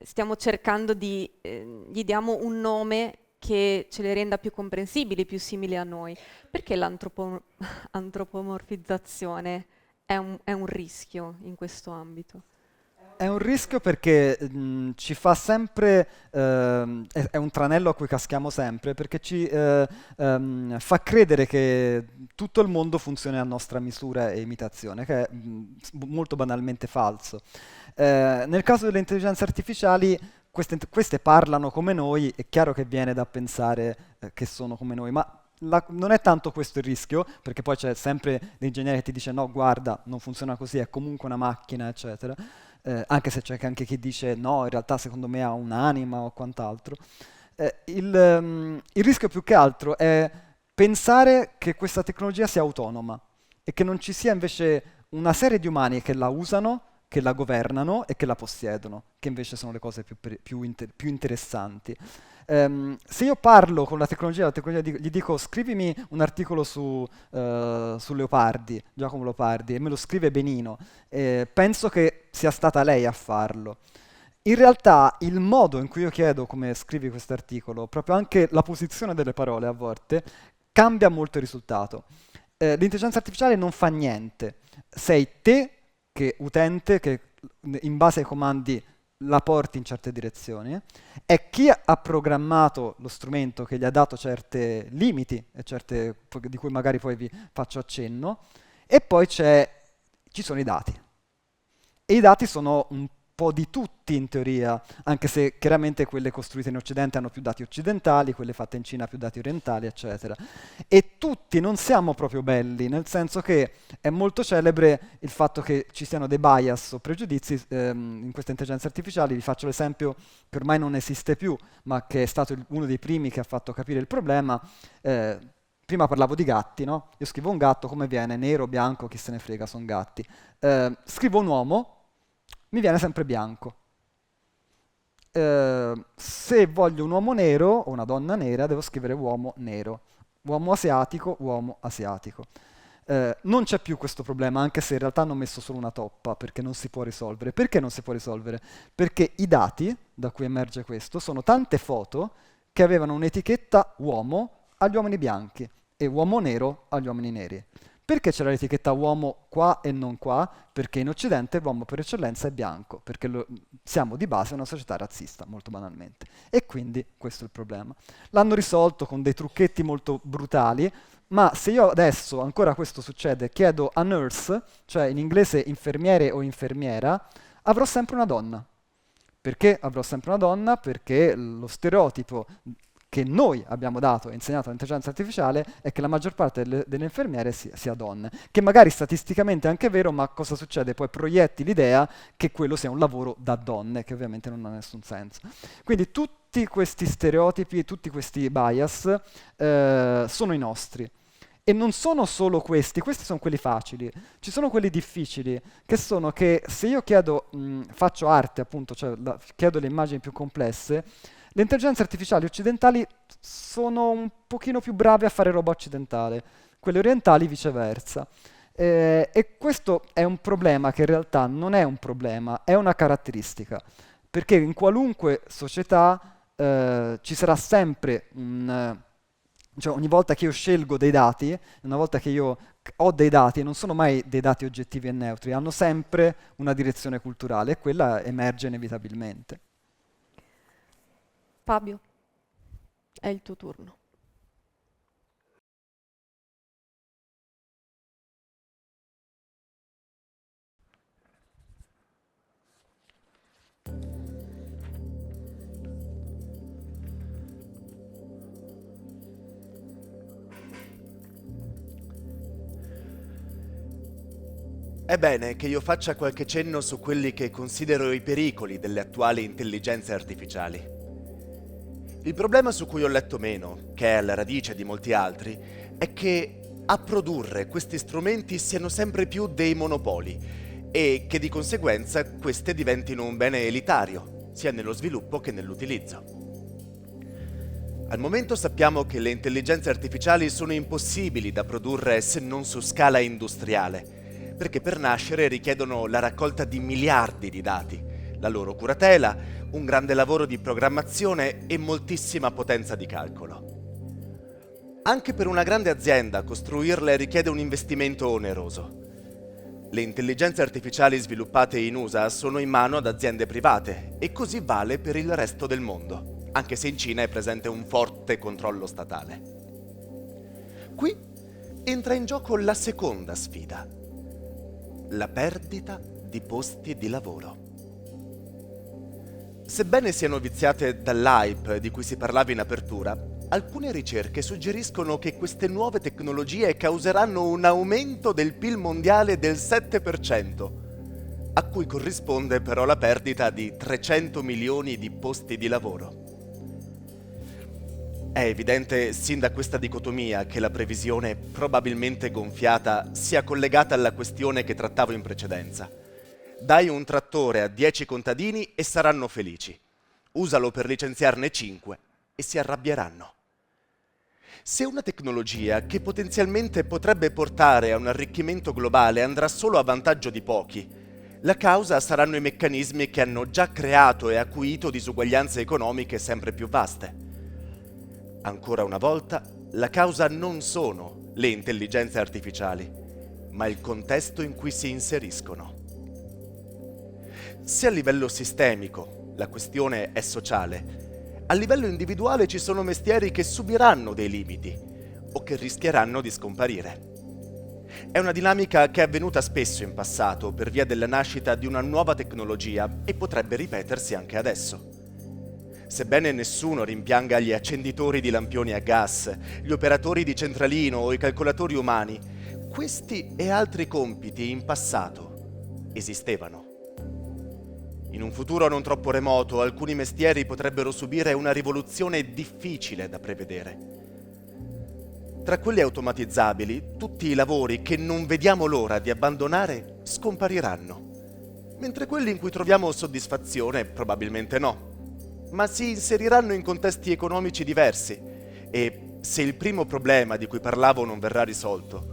stiamo cercando di, gli diamo un nome che ce le renda più comprensibili, più simili a noi. Perché l'antropomorfizzazione è un rischio in questo ambito? È un rischio perché ci fa sempre, è un tranello a cui caschiamo sempre, perché ci fa credere che tutto il mondo funzioni a nostra misura e imitazione, che è molto banalmente falso. Nel caso delle intelligenze artificiali, queste parlano come noi, è chiaro che viene da pensare che sono come noi, ma non è tanto questo il rischio, perché poi c'è sempre l'ingegnere che ti dice no, guarda, non funziona così, è comunque una macchina, eccetera. Anche se c'è anche chi dice no, in realtà secondo me ha un'anima o quant'altro. Il rischio più che altro è pensare che questa tecnologia sia autonoma e che non ci sia invece una serie di umani che la usano, che la governano e che la possiedono, che invece sono le cose più interessanti. Se io parlo con la tecnologia gli dico scrivimi un articolo su Leopardi, Giacomo Leopardi, e me lo scrive benino, penso che sia stata lei a farlo. In realtà il modo in cui io chiedo come scrivi questo articolo, proprio anche la posizione delle parole a volte, cambia molto il risultato. L'intelligenza artificiale non fa niente, sei te che utente che in base ai comandi la porti in certe direzioni, è chi ha programmato lo strumento che gli ha dato certi limiti, e di cui magari poi vi faccio accenno, e poi ci sono i dati. E i dati sono un po' di tutti in teoria, anche se chiaramente quelle costruite in Occidente hanno più dati occidentali, quelle fatte in Cina più dati orientali, eccetera. E tutti non siamo proprio belli, nel senso che è molto celebre il fatto che ci siano dei bias o pregiudizi in queste intelligenze artificiali. Vi faccio l'esempio che ormai non esiste più, ma che è stato uno dei primi che ha fatto capire il problema. Prima parlavo di gatti, no? Io scrivo un gatto, come viene? Nero, bianco, chi se ne frega, sono gatti. Scrivo un uomo, mi viene sempre bianco. Se voglio un uomo nero o una donna nera, devo scrivere uomo nero. Uomo asiatico, uomo asiatico. Non c'è più questo problema, anche se in realtà hanno messo solo una toppa, perché non si può risolvere. Perché non si può risolvere? Perché i dati, da cui emerge questo, sono tante foto che avevano un'etichetta uomo agli uomini bianchi e uomo nero agli uomini neri. Perché c'è l'etichetta uomo qua e non qua? Perché in Occidente l'uomo per eccellenza è bianco, perché siamo di base una società razzista, molto banalmente. E quindi questo è il problema. L'hanno risolto con dei trucchetti molto brutali, ma se io adesso, ancora questo succede, chiedo a nurse, cioè in inglese infermiere o infermiera, avrò sempre una donna. Perché avrò sempre una donna? Perché lo stereotipo che noi abbiamo dato e insegnato all'intelligenza artificiale è che la maggior parte delle infermiere sia donne, che magari statisticamente è anche vero, ma cosa succede? Poi proietti l'idea che quello sia un lavoro da donne, che ovviamente non ha nessun senso. Quindi tutti questi stereotipi, tutti questi bias sono i nostri. E non sono solo questi sono quelli facili, ci sono quelli difficili, che sono che se io chiedo, faccio arte appunto, cioè chiedo le immagini più complesse, le intelligenze artificiali occidentali sono un pochino più brave a fare roba occidentale, quelle orientali viceversa. E questo è un problema che in realtà non è un problema, è una caratteristica, perché in qualunque società ci sarà sempre cioè ogni volta che io scelgo dei dati, una volta che io ho dei dati, non sono mai dei dati oggettivi e neutri, hanno sempre una direzione culturale e quella emerge inevitabilmente. Fabio, è il tuo turno. È bene che io faccia qualche cenno su quelli che considero i pericoli delle attuali intelligenze artificiali. Il problema su cui ho letto meno, che è alla radice di molti altri, è che a produrre questi strumenti siano sempre più dei monopoli e che di conseguenza queste diventino un bene elitario, sia nello sviluppo che nell'utilizzo. Al momento sappiamo che le intelligenze artificiali sono impossibili da produrre se non su scala industriale, perché per nascere richiedono la raccolta di miliardi di dati, la loro curatela, un grande lavoro di programmazione e moltissima potenza di calcolo. Anche per una grande azienda costruirle richiede un investimento oneroso. Le intelligenze artificiali sviluppate in USA sono in mano ad aziende private e così vale per il resto del mondo, anche se in Cina è presente un forte controllo statale. Qui entra in gioco la seconda sfida: la perdita di posti di lavoro. Sebbene siano viziate dall'hype di cui si parlava in apertura, alcune ricerche suggeriscono che queste nuove tecnologie causeranno un aumento del PIL mondiale del 7%, a cui corrisponde però la perdita di 300 milioni di posti di lavoro. È evidente sin da questa dicotomia che la previsione probabilmente gonfiata sia collegata alla questione che trattavo in precedenza. Dai un trattore a 10 contadini e saranno felici. Usalo per licenziarne 5 e si arrabbieranno. Se una tecnologia che potenzialmente potrebbe portare a un arricchimento globale andrà solo a vantaggio di pochi, la causa saranno i meccanismi che hanno già creato e acuito disuguaglianze economiche sempre più vaste. Ancora una volta, la causa non sono le intelligenze artificiali, ma il contesto in cui si inseriscono. Se a livello sistemico la questione è sociale, a livello individuale ci sono mestieri che subiranno dei limiti o che rischieranno di scomparire. È una dinamica che è avvenuta spesso in passato per via della nascita di una nuova tecnologia e potrebbe ripetersi anche adesso. Sebbene nessuno rimpianga gli accenditori di lampioni a gas, gli operatori di centralino o i calcolatori umani, questi e altri compiti in passato esistevano. In un futuro non troppo remoto, alcuni mestieri potrebbero subire una rivoluzione difficile da prevedere. Tra quelli automatizzabili, tutti i lavori che non vediamo l'ora di abbandonare scompariranno, mentre quelli in cui troviamo soddisfazione probabilmente no. Ma si inseriranno in contesti economici diversi e se il primo problema di cui parlavo non verrà risolto,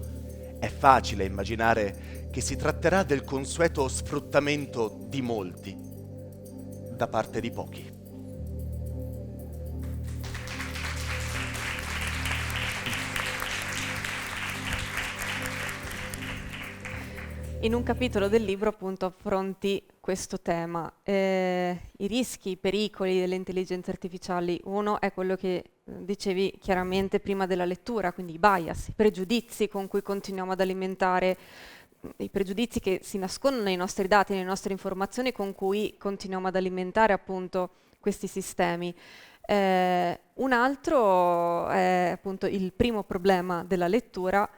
è facile immaginare che si tratterà del consueto sfruttamento di molti da parte di pochi. In un capitolo del libro appunto affronti questo tema, i rischi, i pericoli delle intelligenze artificiali. Uno è quello che dicevi chiaramente prima della lettura, quindi i bias, i pregiudizi con cui continuiamo ad alimentare, i pregiudizi che si nascondono nei nostri dati, nelle nostre informazioni, con cui continuiamo ad alimentare appunto questi sistemi. Un altro è appunto il primo problema della lettura.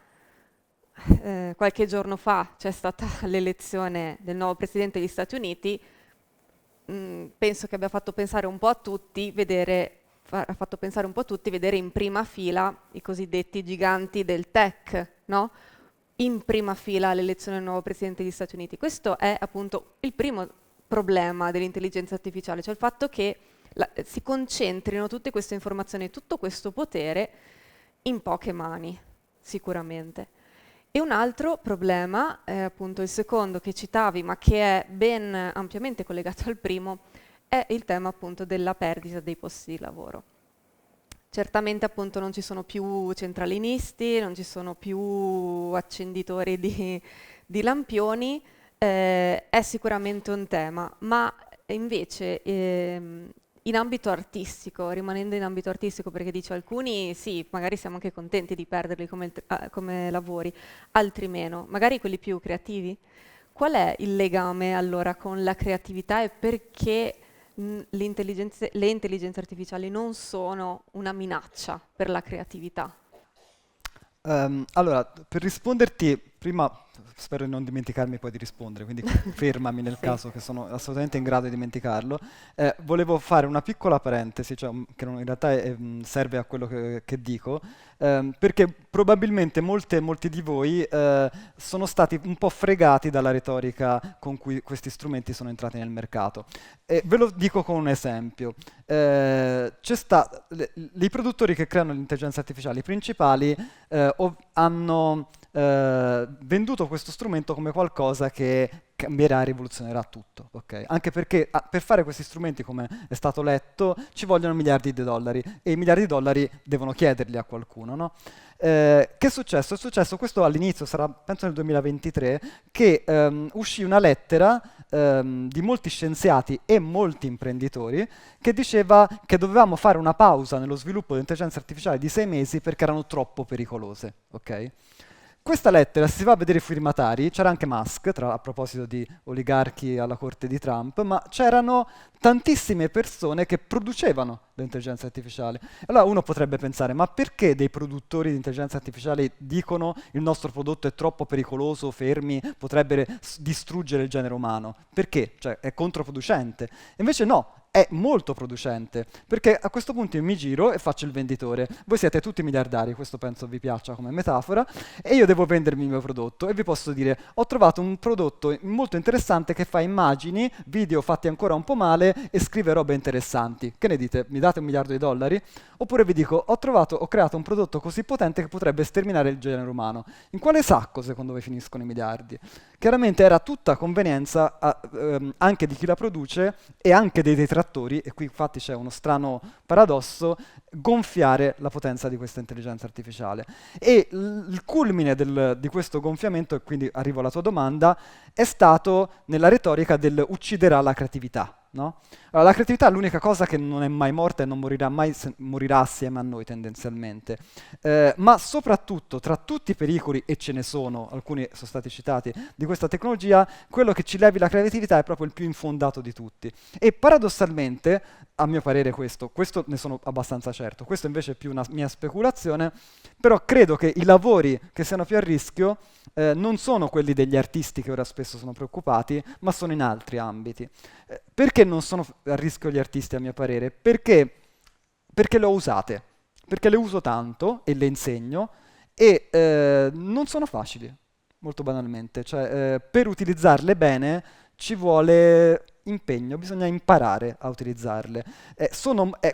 Qualche giorno fa c'è stata l'elezione del nuovo presidente degli Stati Uniti. Penso che abbia fatto pensare un po' a tutti ha fatto pensare un po' a tutti vedere in prima fila i cosiddetti giganti del tech, no? In prima fila l'elezione del nuovo presidente degli Stati Uniti. Questo è appunto il primo problema dell'intelligenza artificiale, cioè il fatto che si concentrino tutte queste informazioni, tutto questo potere in poche mani, sicuramente. E un altro problema, appunto il secondo che citavi, ma che è ben ampiamente collegato al primo, è il tema appunto della perdita dei posti di lavoro. Certamente appunto non ci sono più centralinisti, non ci sono più accenditori di lampioni, è sicuramente un tema, ma invece in ambito artistico, rimanendo in ambito artistico, perché dice alcuni sì, magari siamo anche contenti di perderli come lavori, altri meno, magari quelli più creativi. Qual è il legame allora con la creatività e perché le intelligenze artificiali non sono una minaccia per la creatività? Allora, per risponderti, prima spero di non dimenticarmi poi di rispondere, quindi fermami nel caso che sono assolutamente in grado di dimenticarlo. Volevo fare una piccola parentesi, cioè, che in realtà serve a quello che dico, perché probabilmente molti di voi sono stati un po' fregati dalla retorica con cui questi strumenti sono entrati nel mercato. Ve lo dico con un esempio. I produttori che creano le intelligenze artificiali principali hanno venduto questo strumento come qualcosa che cambierà e rivoluzionerà tutto, ok? Anche perché per fare questi strumenti, come è stato letto, ci vogliono miliardi di dollari e i miliardi di dollari devono chiederli a qualcuno, no? Che è successo? È successo questo all'inizio, sarà penso nel 2023, che uscì una lettera di molti scienziati e molti imprenditori che diceva che dovevamo fare una pausa nello sviluppo dell'intelligenza artificiale di 6 mesi perché erano troppo pericolose, ok? Questa lettera, se si va a vedere i firmatari, c'era anche Musk, a proposito di oligarchi alla corte di Trump, ma c'erano tantissime persone che producevano l'intelligenza artificiale. Allora uno potrebbe pensare, ma perché dei produttori di intelligenza artificiale dicono il nostro prodotto è troppo pericoloso, fermi, potrebbe distruggere il genere umano? Perché? Cioè è controproducente. Invece no, è molto producente, perché a questo punto io mi giro e faccio il venditore. Voi siete tutti miliardari, questo penso vi piaccia come metafora, e io devo vendermi il mio prodotto e vi posso dire ho trovato un prodotto molto interessante che fa immagini, video fatti ancora un po' male e scrive robe interessanti. Che ne dite? Mi date $1 miliardo? Oppure vi dico ho creato un prodotto così potente che potrebbe sterminare il genere umano. In quale sacco secondo voi finiscono i miliardi? Chiaramente era tutta convenienza anche di chi la produce e anche dei detrattori, e qui infatti c'è uno strano paradosso, gonfiare la potenza di questa intelligenza artificiale. E il culmine di questo gonfiamento, e quindi arrivo alla tua domanda, è stato nella retorica del ucciderà la creatività. No? Allora, la creatività è l'unica cosa che non è mai morta e non morirà mai, morirà assieme a noi tendenzialmente. Ma soprattutto tra tutti i pericoli, e ce ne sono, alcuni sono stati citati, di questa tecnologia, quello che ci levi la creatività è proprio il più infondato di tutti. E paradossalmente, a mio parere questo ne sono abbastanza certo, questo invece è più una mia speculazione, però credo che i lavori che siano più a rischio non sono quelli degli artisti che ora spesso sono preoccupati, ma sono in altri ambiti. Perché non sono a rischio gli artisti a mio parere? Perché le ho usate, perché le uso tanto e le insegno e non sono facili, molto banalmente. Cioè, per utilizzarle bene ci vuole impegno, bisogna imparare a utilizzarle. È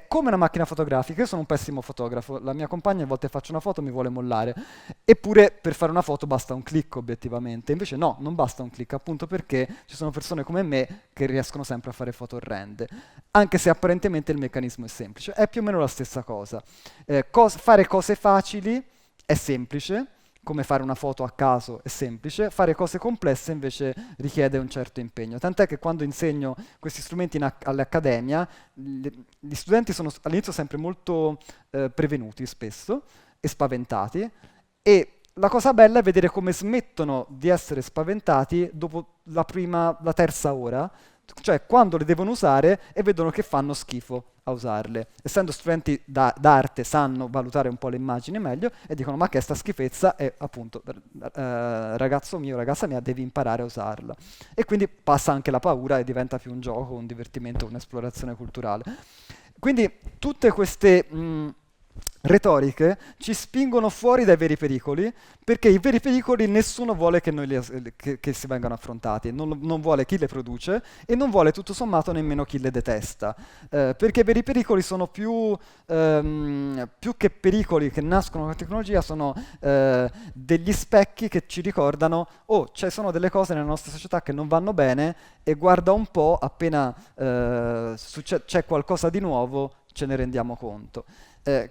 come una macchina fotografica, io sono un pessimo fotografo, la mia compagna a volte faccio una foto e mi vuole mollare, eppure per fare una foto basta un click obiettivamente, invece no, non basta un click, appunto perché ci sono persone come me che riescono sempre a fare foto orrende, anche se apparentemente il meccanismo è semplice, è più o meno la stessa cosa. Fare cose facili è semplice, come fare una foto a caso è semplice, fare cose complesse invece richiede un certo impegno. Tant'è che quando insegno questi strumenti all'accademia, gli studenti sono all'inizio sempre molto prevenuti spesso e spaventati, e la cosa bella è vedere come smettono di essere spaventati dopo la terza ora, cioè quando le devono usare e vedono che fanno schifo a usarle. Essendo studenti d'arte sanno valutare un po' le immagini meglio e dicono ma che sta schifezza, e appunto ragazzo mio, ragazza mia, devi imparare a usarla. E quindi passa anche la paura e diventa più un gioco, un divertimento, un'esplorazione culturale. Quindi tutte queste retoriche ci spingono fuori dai veri pericoli, perché i veri pericoli nessuno vuole che, che si vengano affrontati, non vuole chi le produce e non vuole tutto sommato nemmeno chi le detesta, perché i veri pericoli sono più che pericoli che nascono con la tecnologia, sono degli specchi che ci ricordano ci sono delle cose nella nostra società che non vanno bene, e guarda un po', appena c'è qualcosa di nuovo ce ne rendiamo conto.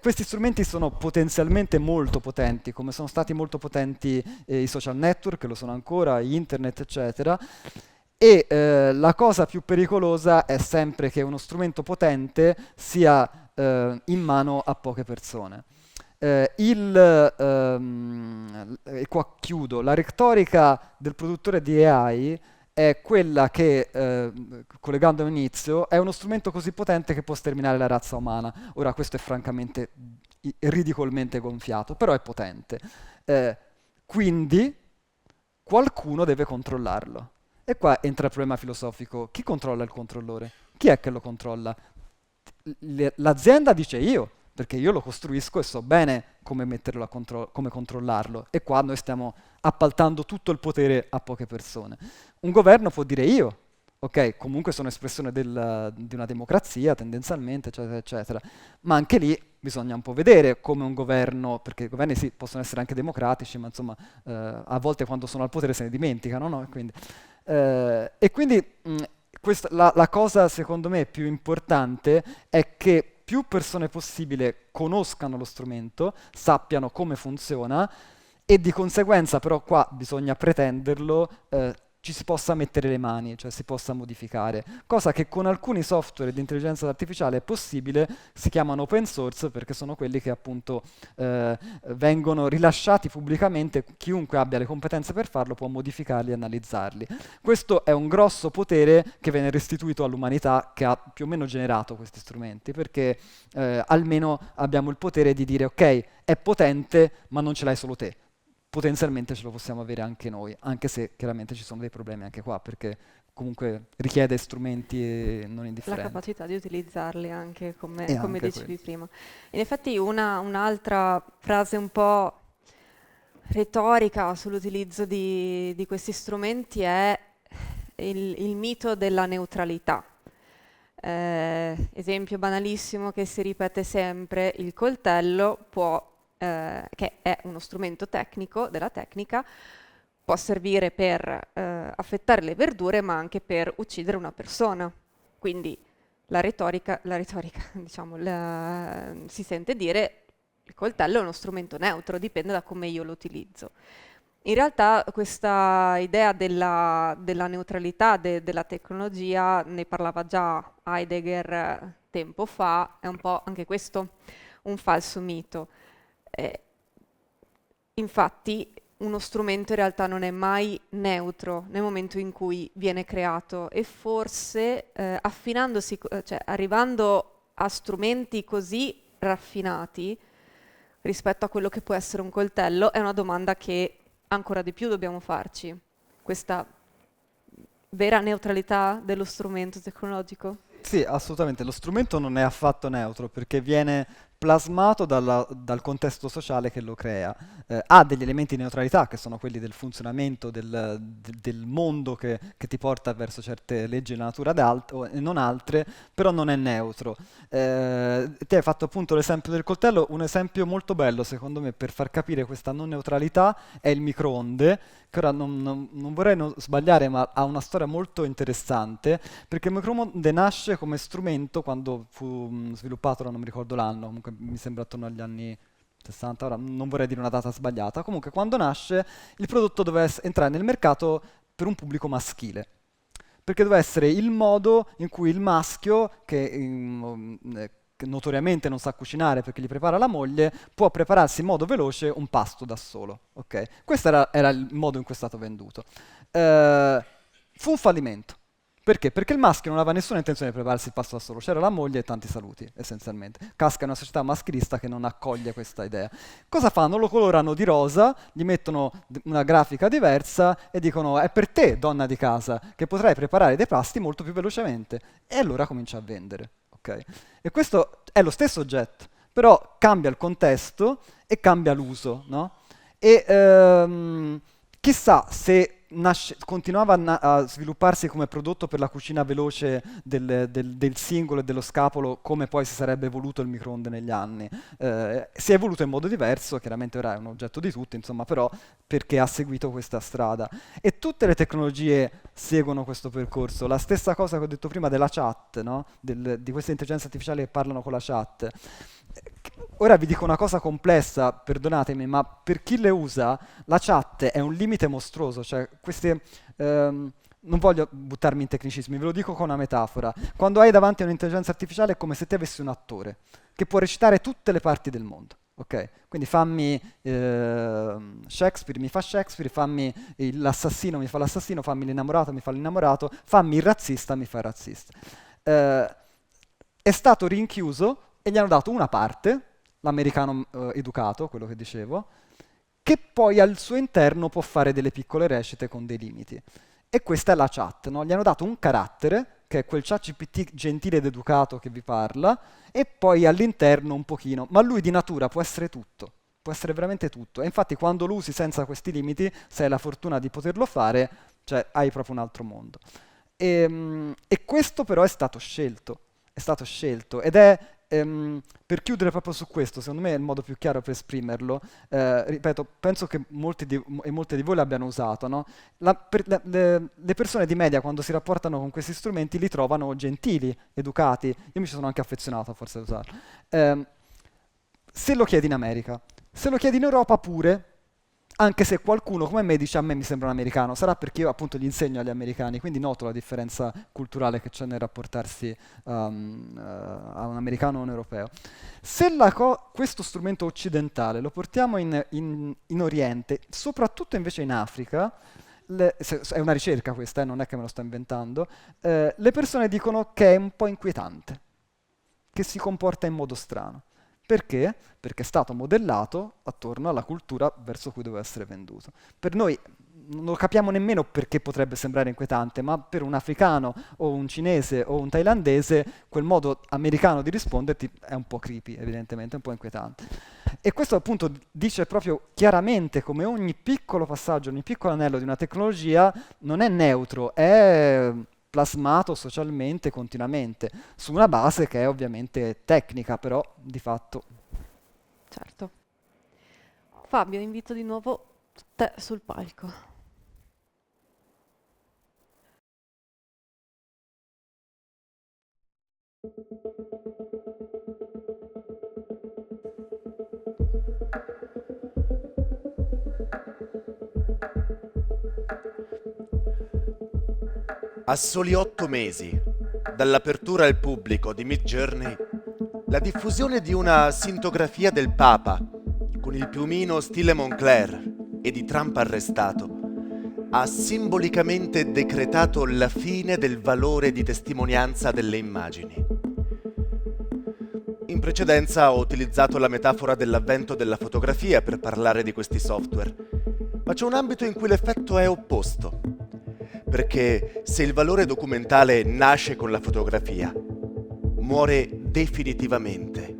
Questi strumenti sono potenzialmente molto potenti, come sono stati molto potenti i social network, lo sono ancora, internet, eccetera. E la cosa più pericolosa è sempre che uno strumento potente sia in mano a poche persone. E qua chiudo. La retorica del produttore di AI è quella che, collegando all'inizio, è uno strumento così potente che può sterminare la razza umana. Ora, questo è francamente ridicolmente gonfiato, però è potente. Quindi qualcuno deve controllarlo. E qua entra il problema filosofico. Chi controlla il controllore? Chi è che lo controlla? L'azienda dice io, perché io lo costruisco e so bene come metterlo come controllarlo. E qua noi stiamo appaltando tutto il potere a poche persone. Un governo può dire io, ok, comunque sono espressione di una democrazia tendenzialmente, eccetera, eccetera. Ma anche lì bisogna un po' vedere come un governo, perché i governi sì, possono essere anche democratici, ma insomma a volte quando sono al potere se ne dimenticano, no? E quindi la cosa secondo me più importante è che più persone possibile conoscano lo strumento, sappiano come funziona, e di conseguenza però qua bisogna pretenderlo, ci si possa mettere le mani, cioè si possa modificare, cosa che con alcuni software di intelligenza artificiale è possibile, si chiamano open source perché sono quelli che appunto vengono rilasciati pubblicamente, chiunque abbia le competenze per farlo può modificarli e analizzarli. Questo è un grosso potere che viene restituito all'umanità, che ha più o meno generato questi strumenti, perché almeno abbiamo il potere di dire ok, è potente ma non ce l'hai solo te. Potenzialmente ce lo possiamo avere anche noi, anche se chiaramente ci sono dei problemi anche qua, perché comunque richiede strumenti non indifferenti. La capacità di utilizzarli anche, come anche dicevi prima. In effetti un'altra frase un po' retorica sull'utilizzo di questi strumenti è il mito della neutralità. Esempio banalissimo che si ripete sempre: il coltello può che è uno strumento tecnico della tecnica, può servire per affettare le verdure, ma anche per uccidere una persona. Quindi la retorica diciamo, si sente dire il coltello è uno strumento neutro, dipende da come io lo utilizzo. In realtà questa idea della neutralità della tecnologia ne parlava già Heidegger tempo fa, è un po' anche questo un falso mito. Infatti uno strumento in realtà non è mai neutro nel momento in cui viene creato, e forse affinandosi, cioè arrivando a strumenti così raffinati rispetto a quello che può essere un coltello, è una domanda che ancora di più dobbiamo farci. Questa vera neutralità dello strumento tecnologico? Sì, assolutamente. Lo strumento non è affatto neutro perché viene plasmato dal contesto sociale che lo crea. Ha degli elementi di neutralità che sono quelli del funzionamento del mondo che ti porta verso certe leggi della natura e non altre, però non è neutro. Te hai fatto appunto l'esempio del coltello, un esempio molto bello secondo me per far capire questa non neutralità è il microonde, che ora non vorrei sbagliare, ma ha una storia molto interessante, perché il microonde nasce come strumento quando fu sviluppato, non mi ricordo l'anno, comunque mi sembra attorno agli anni 60, ora non vorrei dire una data sbagliata, comunque quando nasce il prodotto doveva entrare nel mercato per un pubblico maschile, perché doveva essere il modo in cui il maschio, che notoriamente non sa cucinare perché gli prepara la moglie, può prepararsi in modo veloce un pasto da solo. Ok? Questo era il modo in cui è stato venduto. Fu un fallimento. Perché? Perché il maschio non aveva nessuna intenzione di prepararsi il pasto da solo, c'era la moglie e tanti saluti, essenzialmente. Casca in una società maschilista che non accoglie questa idea. Cosa fanno? Lo colorano di rosa, gli mettono una grafica diversa e dicono è per te, donna di casa, che potrai preparare dei pasti molto più velocemente. E allora comincia a vendere. Okay? E questo è lo stesso oggetto, però cambia il contesto e cambia l'uso, no? E chissà se continuava a svilupparsi come prodotto per la cucina veloce del singolo e dello scapolo, come poi si sarebbe evoluto il microonde negli anni. Si è evoluto in modo diverso, chiaramente ora è un oggetto di tutti, insomma, però perché ha seguito questa strada. E tutte le tecnologie seguono questo percorso. La stessa cosa che ho detto prima della chat, no? Di queste intelligenze artificiali che parlano con la chat. Ora vi dico una cosa complessa, perdonatemi, ma per chi le usa la chat è un limite mostruoso, cioè non voglio buttarmi in tecnicismi, ve lo dico con una metafora. Quando hai davanti a un'intelligenza artificiale è come se te avessi un attore che può recitare tutte le parti del mondo. Ok? Quindi fammi Shakespeare, mi fa Shakespeare, fammi l'assassino, mi fa l'assassino, fammi l'innamorato, mi fa l'innamorato, fammi il razzista, mi fa il razzista. È stato rinchiuso e gli hanno dato una parte, l'americano educato, quello che dicevo, che poi al suo interno può fare delle piccole recite con dei limiti. E questa è la chat, no? Gli hanno dato un carattere, che è quel ChatGPT gentile ed educato che vi parla, e poi all'interno un pochino. Ma lui di natura può essere tutto, può essere veramente tutto. E infatti quando lo usi senza questi limiti, se hai la fortuna di poterlo fare, cioè hai proprio un altro mondo. E questo però è stato scelto ed è per chiudere proprio su questo, secondo me è il modo più chiaro per esprimerlo, ripeto, penso che molte di voi l'abbiano usato, no? Le persone di media quando si rapportano con questi strumenti li trovano gentili, educati, io mi ci sono anche affezionato forse ad usarlo. Se lo chiedi in America, se lo chiedi in Europa pure, anche se qualcuno come me dice a me mi sembra un americano, sarà perché io appunto gli insegno agli americani, quindi noto la differenza culturale che c'è nel rapportarsi a un americano o un europeo. Se questo strumento occidentale lo portiamo in Oriente, soprattutto invece in Africa, è una ricerca questa, non è che me lo sto inventando, le persone dicono che è un po' inquietante, che si comporta in modo strano. Perché? Perché è stato modellato attorno alla cultura verso cui doveva essere venduto. Per noi non lo capiamo nemmeno perché potrebbe sembrare inquietante, ma per un africano o un cinese o un thailandese quel modo americano di risponderti è un po' creepy, evidentemente, un po' inquietante. E questo appunto dice proprio chiaramente come ogni piccolo passaggio, ogni piccolo anello di una tecnologia non è neutro, è plasmato socialmente continuamente, su una base che è ovviamente tecnica, però di fatto. Certo. Fabio, invito di nuovo te sul palco. A soli 8 mesi dall'apertura al pubblico di Midjourney, la diffusione di una sintografia del Papa con il piumino stile Moncler e di Trump arrestato ha simbolicamente decretato la fine del valore di testimonianza delle immagini. In precedenza ho utilizzato la metafora dell'avvento della fotografia per parlare di questi software, ma c'è un ambito in cui l'effetto è opposto. Perché se il valore documentale nasce con la fotografia, muore definitivamente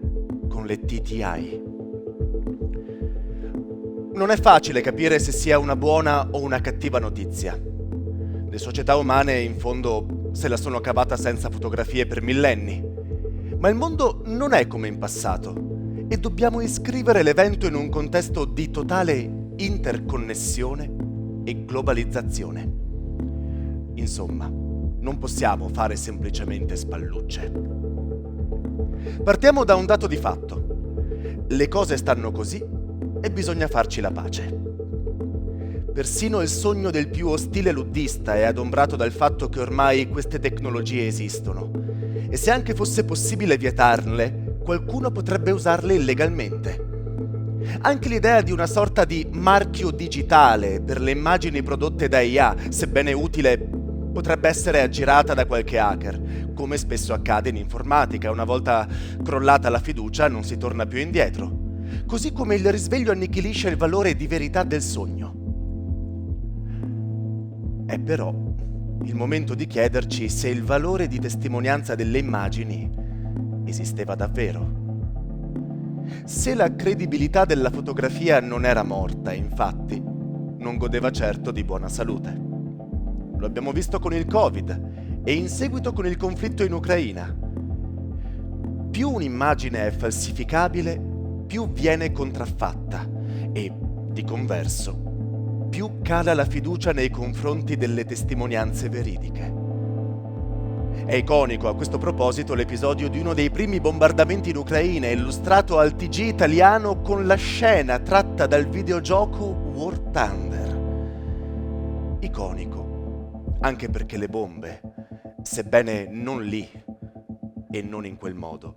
con le TTI. Non è facile capire se sia una buona o una cattiva notizia. Le società umane, in fondo, se la sono cavata senza fotografie per millenni. Ma il mondo non è come in passato e dobbiamo iscrivere l'evento in un contesto di totale interconnessione e globalizzazione. Insomma, non possiamo fare semplicemente spallucce. Partiamo da un dato di fatto. le cose stanno così e bisogna farci la pace. Persino il sogno del più ostile luddista è adombrato dal fatto che ormai queste tecnologie esistono e se anche fosse possibile vietarle, qualcuno potrebbe usarle illegalmente. Anche l'idea di una sorta di marchio digitale per le immagini prodotte da IA, sebbene utile, potrebbe essere aggirata da qualche hacker, come spesso accade in informatica. Una volta crollata la fiducia non si torna più indietro. Così come il risveglio annichilisce il valore di verità del sogno. È però il momento di chiederci se il valore di testimonianza delle immagini esisteva davvero. Se la credibilità della fotografia non era morta, infatti, non godeva certo di buona salute. Lo abbiamo visto con il Covid e in seguito con il conflitto in Ucraina. Più un'immagine è falsificabile, più viene contraffatta e, di converso, più cala la fiducia nei confronti delle testimonianze veridiche. È iconico a questo proposito l'episodio di uno dei primi bombardamenti in Ucraina, illustrato al TG italiano con la scena tratta dal videogioco War Thunder. Iconico, anche perché le bombe, sebbene non lì e non in quel modo,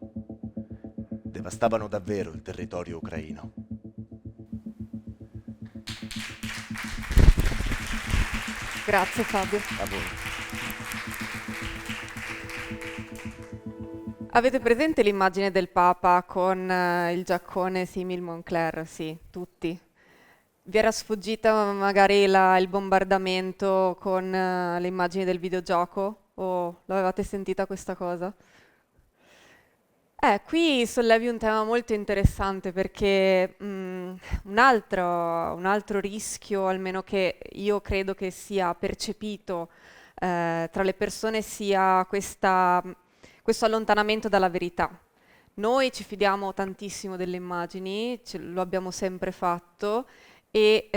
devastavano davvero il territorio ucraino. Grazie Fabio. A voi. Avete presente l'immagine del Papa con il giaccone simil Moncler? Sì, tutti. Vi era sfuggita magari il bombardamento con le immagini del videogioco? O l'avevate sentita questa cosa? Qui sollevi un tema molto interessante perché un altro rischio, almeno che io credo che sia percepito tra le persone, sia questo allontanamento dalla verità. Noi ci fidiamo tantissimo delle immagini, lo abbiamo sempre fatto e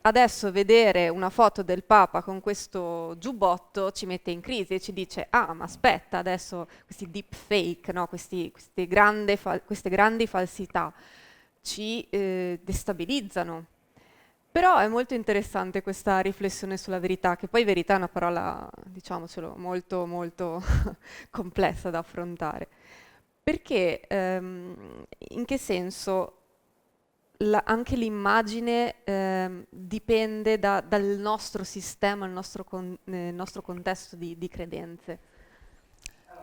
adesso vedere una foto del Papa con questo giubbotto ci mette in crisi e ci dice ma aspetta, adesso questi deepfake, no? queste grandi falsità ci destabilizzano. Però è molto interessante questa riflessione sulla verità, che poi verità è una parola, diciamocelo, molto molto complessa da affrontare. Perché in che senso anche l'immagine dipende dal nostro sistema, il nostro contesto di credenze.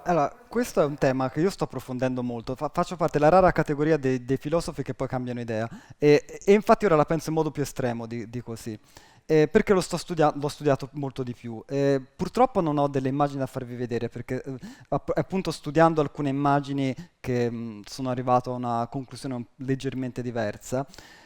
Allora, questo è un tema che io sto approfondendo molto. Faccio parte della rara categoria dei filosofi che poi cambiano idea. E infatti ora la penso in modo più estremo di così. Perché l'ho studiato molto di più. Purtroppo non ho delle immagini da farvi vedere, perché appunto studiando alcune immagini che sono arrivato a una conclusione leggermente diversa,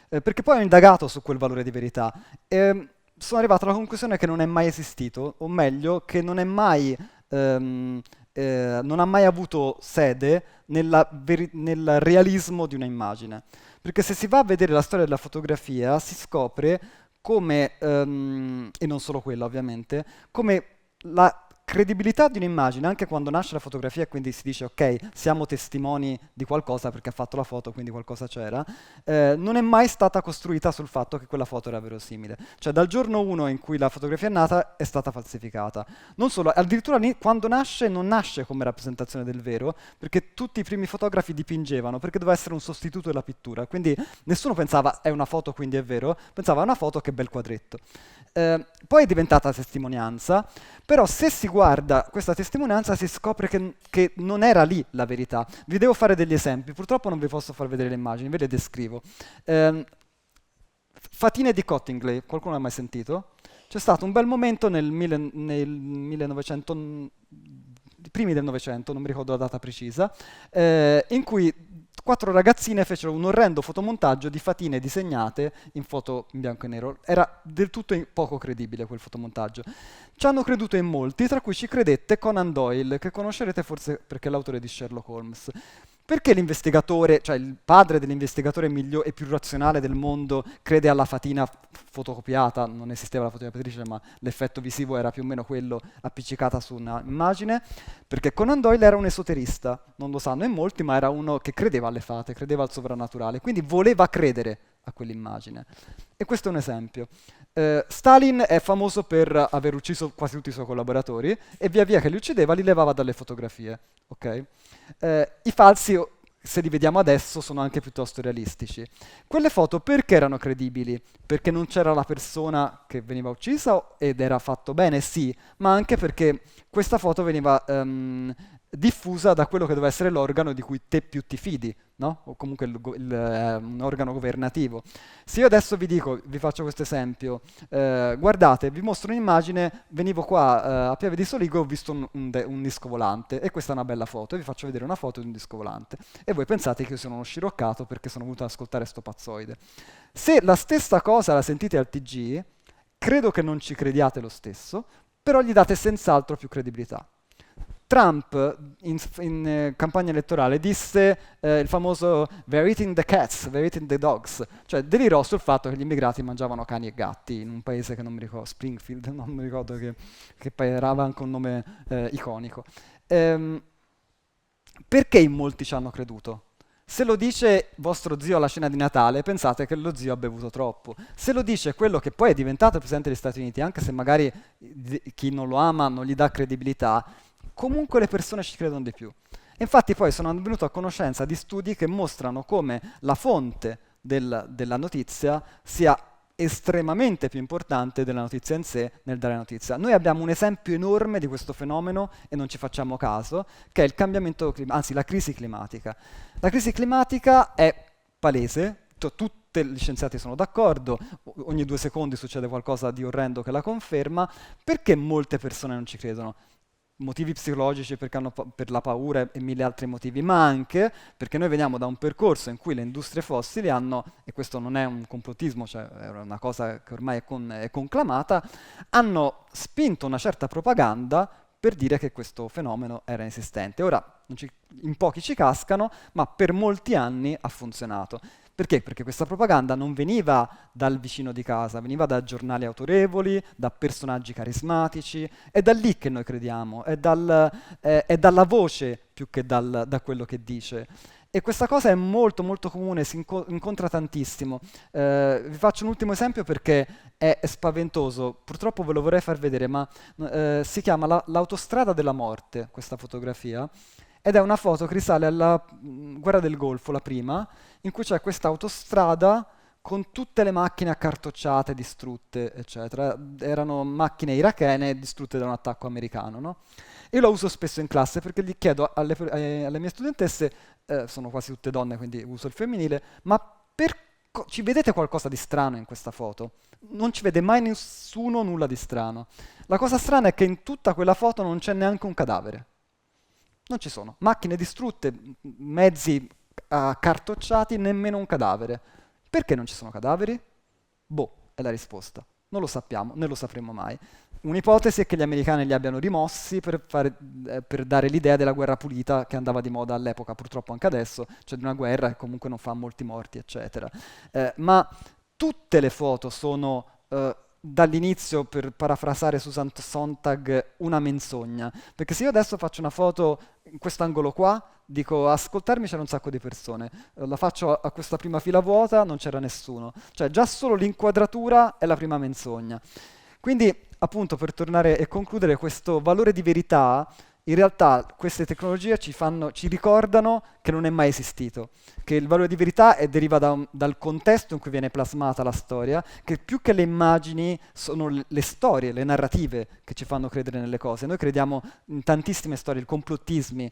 perché poi ho indagato su quel valore di verità. Sono arrivato alla conclusione che non è mai esistito, o meglio, che non è mai... non ha mai avuto sede nel realismo di una immagine. Perché se si va a vedere la storia della fotografia si scopre come, e non solo quella ovviamente, come la credibilità di un'immagine, anche quando nasce la fotografia e quindi si dice ok, siamo testimoni di qualcosa perché ha fatto la foto, quindi qualcosa c'era, non è mai stata costruita sul fatto che quella foto era verosimile. Cioè dal giorno 1 in cui la fotografia è nata è stata falsificata. Non solo, addirittura quando nasce non nasce come rappresentazione del vero, perché tutti i primi fotografi dipingevano, perché doveva essere un sostituto della pittura. Quindi nessuno pensava è una foto quindi è vero, pensava è una foto che bel quadretto. Poi è diventata testimonianza, però se si guarda questa testimonianza si scopre che non era lì la verità. Vi devo fare degli esempi, purtroppo non vi posso far vedere le immagini, ve le descrivo. Fatine di Cottingley, qualcuno l'ha mai sentito? C'è stato un bel momento nel 1900, i primi del Novecento, non mi ricordo la data precisa, in cui 4 ragazzine fecero un orrendo fotomontaggio di fatine disegnate in foto in bianco e nero. Era del tutto poco credibile quel fotomontaggio. Ci hanno creduto in molti, tra cui ci credette Conan Doyle, che conoscerete forse perché è l'autore di Sherlock Holmes. Perché l'investigatore, cioè il padre dell'investigatore migliore e più razionale del mondo, crede alla fatina fotocopiata? Non esisteva la fotocopiatrice, ma l'effetto visivo era più o meno quello appiccicata su un'immagine. Perché Conan Doyle era un esoterista, non lo sanno in molti, ma era uno che credeva alle fate, credeva al sovrannaturale, quindi voleva credere a quell'immagine. E questo è un esempio. Stalin è famoso per aver ucciso quasi tutti i suoi collaboratori e via via che li uccideva li levava dalle fotografie. Ok? I falsi, se li vediamo adesso, sono anche piuttosto realistici. Quelle foto perché erano credibili? Perché non c'era la persona che veniva uccisa ed era fatto bene, sì, ma anche perché questa foto veniva diffusa da quello che doveva essere l'organo di cui te più ti fidi, no? O comunque un organo governativo. Se io adesso vi dico, vi faccio questo esempio, guardate, vi mostro un'immagine, venivo qua a Piave di Soligo e ho visto un disco volante e questa è una bella foto e vi faccio vedere una foto di un disco volante e voi pensate che io sono uno sciroccato perché sono venuto ad ascoltare sto pazzoide. Se la stessa cosa la sentite al TG, credo che non ci crediate lo stesso, però gli date senz'altro più credibilità. Trump in campagna elettorale disse il famoso "They're eating the cats, they're eating the dogs", cioè delirò sul fatto che gli immigrati mangiavano cani e gatti in un paese che non mi ricordo, Springfield, non mi ricordo che era anche un nome iconico. Perché in molti ci hanno creduto? Se lo dice vostro zio alla cena di Natale, pensate che lo zio ha bevuto troppo. Se lo dice quello che poi è diventato il presidente degli Stati Uniti, anche se magari chi non lo ama non gli dà credibilità, comunque le persone ci credono di più. Infatti poi sono venuto a conoscenza di studi che mostrano come la fonte della notizia sia estremamente più importante della notizia in sé nel dare notizia. Noi abbiamo un esempio enorme di questo fenomeno e non ci facciamo caso, che è il cambiamento anzi la crisi climatica. La crisi climatica è palese, tutti gli scienziati sono d'accordo, ogni 2 secondi succede qualcosa di orrendo che la conferma. Perché molte persone non ci credono? Motivi psicologici perché hanno per la paura e 1000 altri motivi, ma anche perché noi veniamo da un percorso in cui le industrie fossili hanno, e questo non è un complottismo, cioè è una cosa che ormai è conclamata, hanno spinto una certa propaganda per dire che questo fenomeno era inesistente. Ora, in pochi ci cascano, ma per molti anni ha funzionato. Perché? Perché questa propaganda non veniva dal vicino di casa, veniva da giornali autorevoli, da personaggi carismatici, è da lì che noi crediamo, è dalla voce più che da quello che dice. E questa cosa è molto molto comune, si incontra tantissimo. Vi faccio un ultimo esempio perché è spaventoso, purtroppo ve lo vorrei far vedere, ma si chiama l'autostrada della morte, questa fotografia. Ed è una foto che risale alla guerra del Golfo, la prima, in cui c'è questa autostrada con tutte le macchine accartocciate, distrutte, eccetera. Erano macchine irachene distrutte da un attacco americano, no? Io la uso spesso in classe perché gli chiedo alle mie studentesse, sono quasi tutte donne, quindi uso il femminile, ma ci vedete qualcosa di strano in questa foto? Non ci vede mai nessuno nulla di strano. La cosa strana è che in tutta quella foto non c'è neanche un cadavere. Non ci sono. Macchine distrutte, mezzi accartocciati, nemmeno un cadavere. Perché non ci sono cadaveri? Boh, è la risposta. Non lo sappiamo, né lo sapremo mai. Un'ipotesi è che gli americani li abbiano rimossi per dare l'idea della guerra pulita che andava di moda all'epoca, purtroppo anche adesso, cioè di una guerra che comunque non fa molti morti, eccetera. Ma tutte le foto sono dall'inizio, per parafrasare Susan Sontag, una menzogna. Perché se io adesso faccio una foto in quest'angolo qua, dico ascoltarmi c'era un sacco di persone, la faccio a questa prima fila vuota, non c'era nessuno. Cioè già solo l'inquadratura è la prima menzogna. Quindi, appunto, per tornare e concludere, questo valore di verità, in realtà queste tecnologie ci ricordano che non è mai esistito, che il valore di verità deriva dal contesto in cui viene plasmata la storia, che più che le immagini sono le storie, le narrative che ci fanno credere nelle cose. Noi crediamo in tantissime storie, i complottismi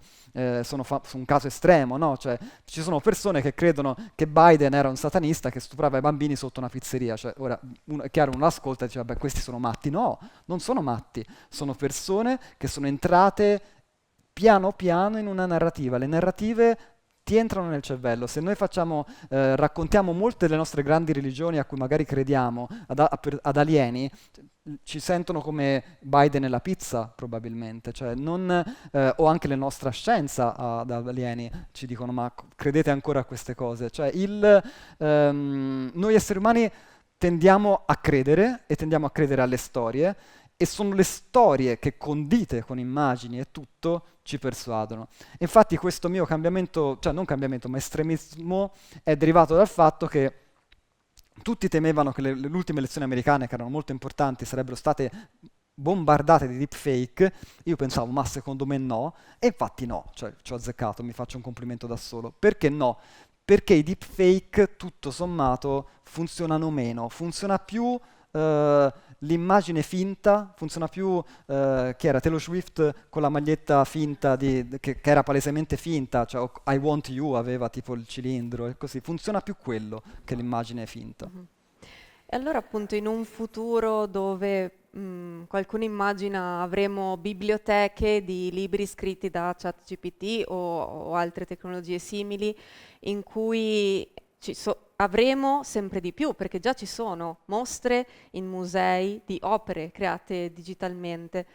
sono un caso estremo, no? Cioè, ci sono persone che credono che Biden era un satanista che stuprava i bambini sotto una pizzeria. Cioè, ora, è chiaro, uno ascolta e dice, vabbè, questi sono matti. No, non sono matti, sono persone che sono entrate piano piano in una narrativa. Le narrative ti entrano nel cervello. Se noi raccontiamo molte delle nostre grandi religioni a cui magari crediamo ad alieni, ci sentono come Biden e la pizza, probabilmente, cioè o anche la nostra scienza ad alieni ci dicono ma credete ancora a queste cose? Cioè noi esseri umani tendiamo a credere e tendiamo a credere alle storie, e sono le storie che, condite con immagini e tutto, ci persuadono. Infatti questo mio cambiamento, cioè non cambiamento, ma estremismo, è derivato dal fatto che tutti temevano che le ultime elezioni americane, che erano molto importanti, sarebbero state bombardate di deepfake. Io pensavo, ma secondo me no, e infatti no, cioè ci ho azzeccato, mi faccio un complimento da solo. Perché no? Perché i deepfake, tutto sommato, funzionano meno, funziona più l'immagine finta, funziona più chi era Taylor Swift con la maglietta finta che era palesemente finta, cioè I Want You aveva tipo il cilindro e così, funziona più quello che l'immagine finta. E allora appunto in un futuro dove qualcuno immagina avremo biblioteche di libri scritti da ChatGPT o altre tecnologie simili in cui avremo sempre di più, perché già ci sono mostre in musei di opere create digitalmente.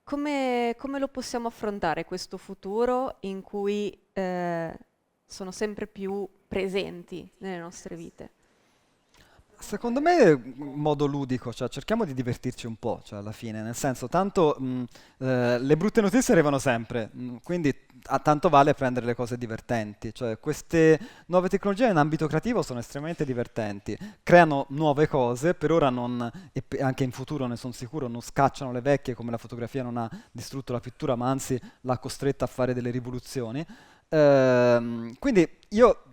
Come lo possiamo affrontare questo futuro in cui sono sempre più presenti nelle nostre vite? Secondo me in modo ludico, cioè cerchiamo di divertirci un po', cioè alla fine, nel senso, tanto le brutte notizie arrivano sempre, quindi tanto vale prendere le cose divertenti, cioè queste nuove tecnologie in ambito creativo sono estremamente divertenti, creano nuove cose, per ora anche in futuro ne sono sicuro, non scacciano le vecchie, come la fotografia non ha distrutto la pittura, ma anzi l'ha costretta a fare delle rivoluzioni. Quindi io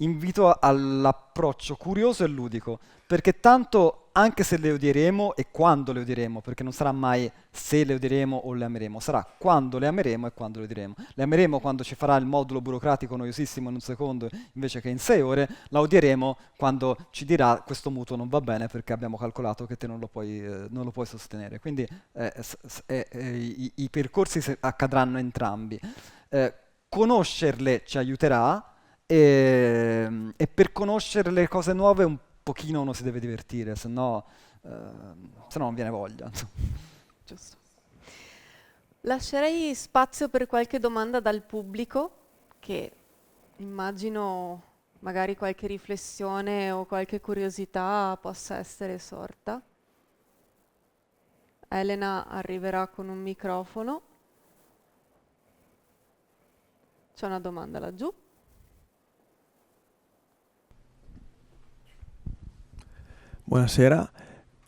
invito all'approccio curioso e ludico, perché tanto anche se le odieremo e quando le odieremo, perché non sarà mai se le odieremo o le ameremo, sarà quando le ameremo e quando le odieremo. Le ameremo quando ci farà il modulo burocratico noiosissimo in un secondo invece che in 6 ore, la odieremo quando ci dirà questo mutuo non va bene perché abbiamo calcolato che te non lo puoi sostenere. Quindi i percorsi accadranno entrambi. Conoscerle ci aiuterà, e per conoscere le cose nuove un pochino uno si deve divertire, se no non viene voglia. Giusto. Lascerei spazio per qualche domanda dal pubblico, che immagino magari qualche riflessione o qualche curiosità possa essere sorta. Elena arriverà con un microfono. C'è una domanda laggiù. Buonasera,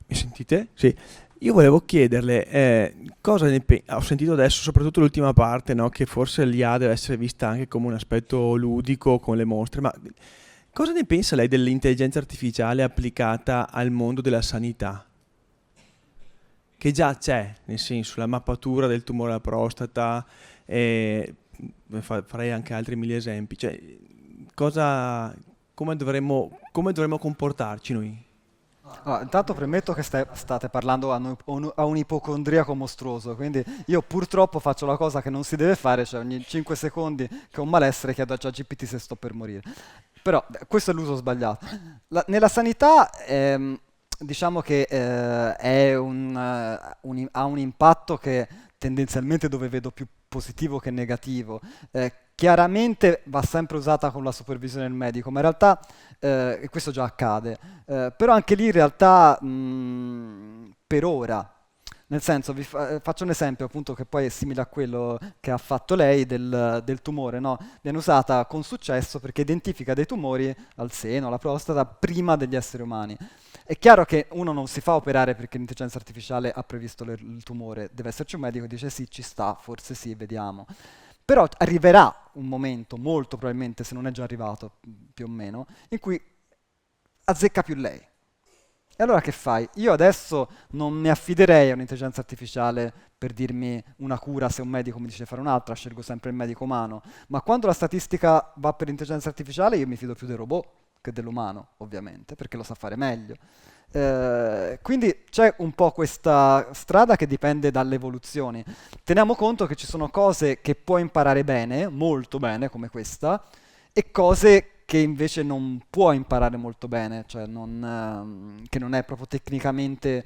mi sentite? Sì. Io volevo chiederle cosa ho sentito adesso, soprattutto l'ultima parte, no? Che forse l'IA deve essere vista anche come un aspetto ludico con le mostre, ma cosa ne pensa lei dell'intelligenza artificiale applicata al mondo della sanità? Che già c'è, nel senso, la mappatura del tumore alla prostata, farei anche altri 1000 esempi, cioè come dovremmo comportarci noi? Intanto premetto che state parlando a un ipocondriaco mostruoso, quindi io purtroppo faccio la cosa che non si deve fare, cioè ogni 5 secondi che ho un malessere chiedo a ChatGPT se sto per morire. Però questo è l'uso sbagliato. Nella sanità diciamo che ha un impatto che tendenzialmente dove vedo più positivo che negativo. Chiaramente va sempre usata con la supervisione del medico, ma in realtà, e questo già accade, però anche lì in realtà per ora, nel senso, faccio un esempio appunto che poi è simile a quello che ha fatto lei del tumore, no? Viene usata con successo perché identifica dei tumori al seno, alla prostata, prima degli esseri umani. È chiaro che uno non si fa operare perché l'intelligenza artificiale ha previsto il tumore, deve esserci un medico che dice sì, ci sta, forse sì, vediamo. Però arriverà un momento, molto probabilmente, se non è già arrivato più o meno, in cui azzecca più lei. E allora che fai? Io adesso non mi affiderei a un'intelligenza artificiale per dirmi una cura se un medico mi dice fare un'altra, scelgo sempre il medico umano. Ma quando la statistica va per l'intelligenza artificiale io mi fido più del robot che dell'umano, ovviamente, perché lo sa fare meglio. Quindi c'è un po' questa strada che dipende dalle evoluzioni. Teniamo conto che ci sono cose che puoi imparare bene, molto bene, come questa, e cose che invece non puoi imparare molto bene, cioè che non è proprio tecnicamente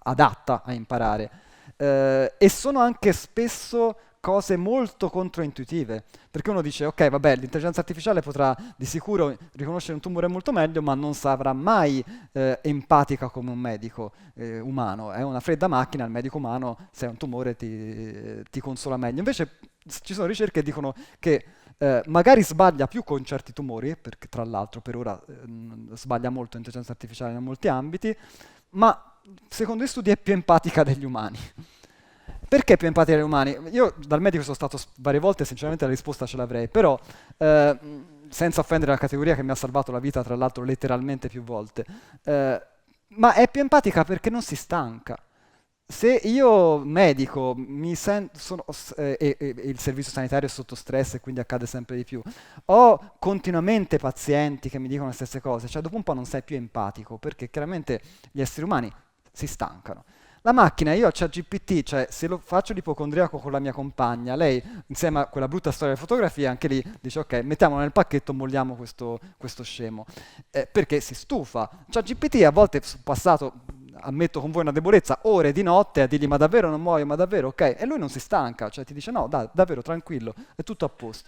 adatta a imparare. E sono anche spesso cose molto controintuitive, perché uno dice ok, vabbè, l'intelligenza artificiale potrà di sicuro riconoscere un tumore molto meglio, ma non sarà mai empatica come un medico umano. È una fredda macchina, il medico umano, se hai un tumore ti consola meglio. Invece ci sono ricerche che dicono che magari sbaglia più con certi tumori, perché tra l'altro per ora sbaglia molto l'intelligenza artificiale in molti ambiti, ma secondo gli studi è più empatica degli umani. Perché più empatica degli umani? Io dal medico sono stato varie volte, sinceramente la risposta ce l'avrei, però senza offendere la categoria che mi ha salvato la vita, tra l'altro letteralmente più volte, ma è più empatica perché non si stanca. Se io medico e il servizio sanitario è sotto stress e quindi accade sempre di più, ho continuamente pazienti che mi dicono le stesse cose, cioè dopo un po' non sei più empatico perché chiaramente gli esseri umani si stancano. La macchina, io ho ChatGPT, cioè se lo faccio l'ipocondriaco con la mia compagna, lei insieme a quella brutta storia delle fotografie, anche lì dice ok, mettiamolo nel pacchetto, molliamo questo scemo, perché si stufa. ChatGPT a volte sono passato, ammetto con voi una debolezza, ore di notte a dirgli ma davvero non muoio, ma davvero ok, e lui non si stanca, cioè ti dice no, davvero tranquillo, è tutto a posto.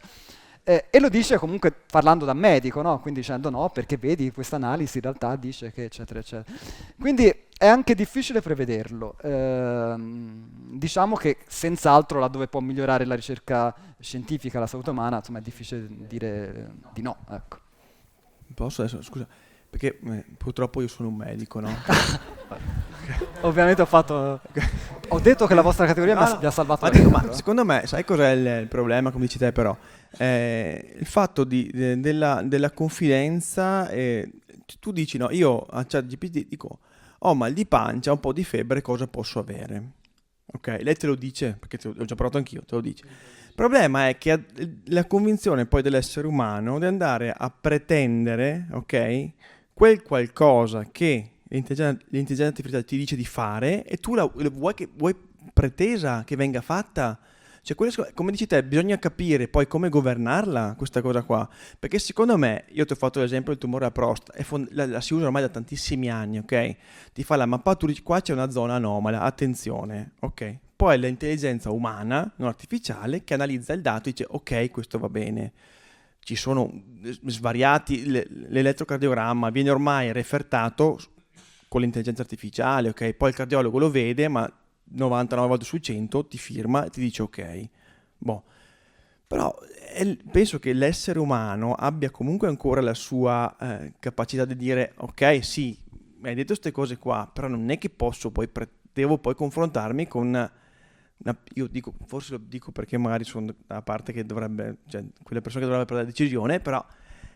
E lo dice comunque parlando da medico, no? Quindi dicendo no, perché vedi questa analisi in realtà dice che eccetera eccetera. Quindi è anche difficile prevederlo. Diciamo che senz'altro laddove può migliorare la ricerca scientifica, la salute umana, insomma è difficile dire di no, ecco. Posso adesso, scusa, perché purtroppo io sono un medico, no? Ovviamente ho detto che la vostra categoria mi ha salvato la vita. Ma secondo me, sai cos'è il problema, come dici te però? Il fatto della confidenza, tu dici no, io a ChatGPT dico ho mal di pancia, un po' di febbre, cosa posso avere? Ok, lei te lo dice, perché l'ho già provato anch'io, te lo dice. Il problema è che la convinzione poi dell'essere umano di andare a pretendere, ok, quel qualcosa che l'intelligenza artificiale ti dice di fare e tu vuoi pretesa che venga fatta. Cioè, come dici te, bisogna capire poi come governarla questa cosa qua, perché secondo me, io ti ho fatto l'esempio del tumore alla prostata, la si usa ormai da tantissimi anni, ok? Ti fa la mappatura, qua c'è una zona anomala, attenzione, ok? Poi l'intelligenza umana, non artificiale, che analizza il dato e dice ok, questo va bene. Ci sono svariati, l'elettrocardiogramma viene ormai refertato con l'intelligenza artificiale, ok? Poi il cardiologo lo vede, ma 99 volte su 100 ti firma e ti dice ok. Boh. Però penso che l'essere umano abbia comunque ancora la sua capacità di dire ok, sì, mi hai detto queste cose qua, però non è che devo poi confrontarmi con io dico, forse lo dico perché magari sono la parte che dovrebbe, cioè quelle persone che dovrebbero prendere la decisione, però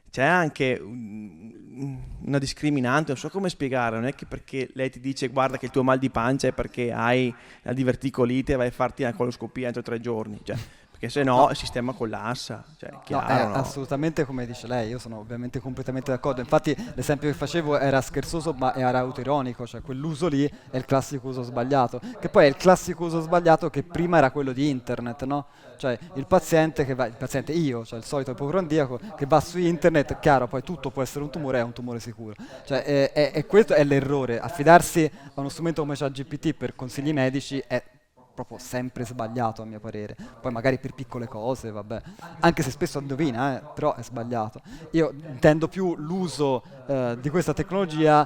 c'è anche una discriminante, non so come spiegare, non è che perché lei ti dice guarda che il tuo mal di pancia è perché hai la diverticolite e vai a farti una coloscopia entro 3 giorni, cioè, perché se no il sistema collassa, cioè, chiaro, no, assolutamente come dice lei, io sono ovviamente completamente d'accordo, infatti l'esempio che facevo era scherzoso ma era autoironico, cioè quell'uso lì è il classico uso sbagliato, che poi è il classico uso sbagliato che prima era quello di internet, no? Cioè il paziente io, cioè il solito ipocondriaco che va su internet, chiaro, poi tutto può essere un tumore, è un tumore sicuro, cioè questo è l'errore, affidarsi a uno strumento come ChatGPT per consigli medici è proprio sempre sbagliato a mio parere, poi magari per piccole cose, vabbè, anche se spesso indovina, però è sbagliato. Io intendo più l'uso di questa tecnologia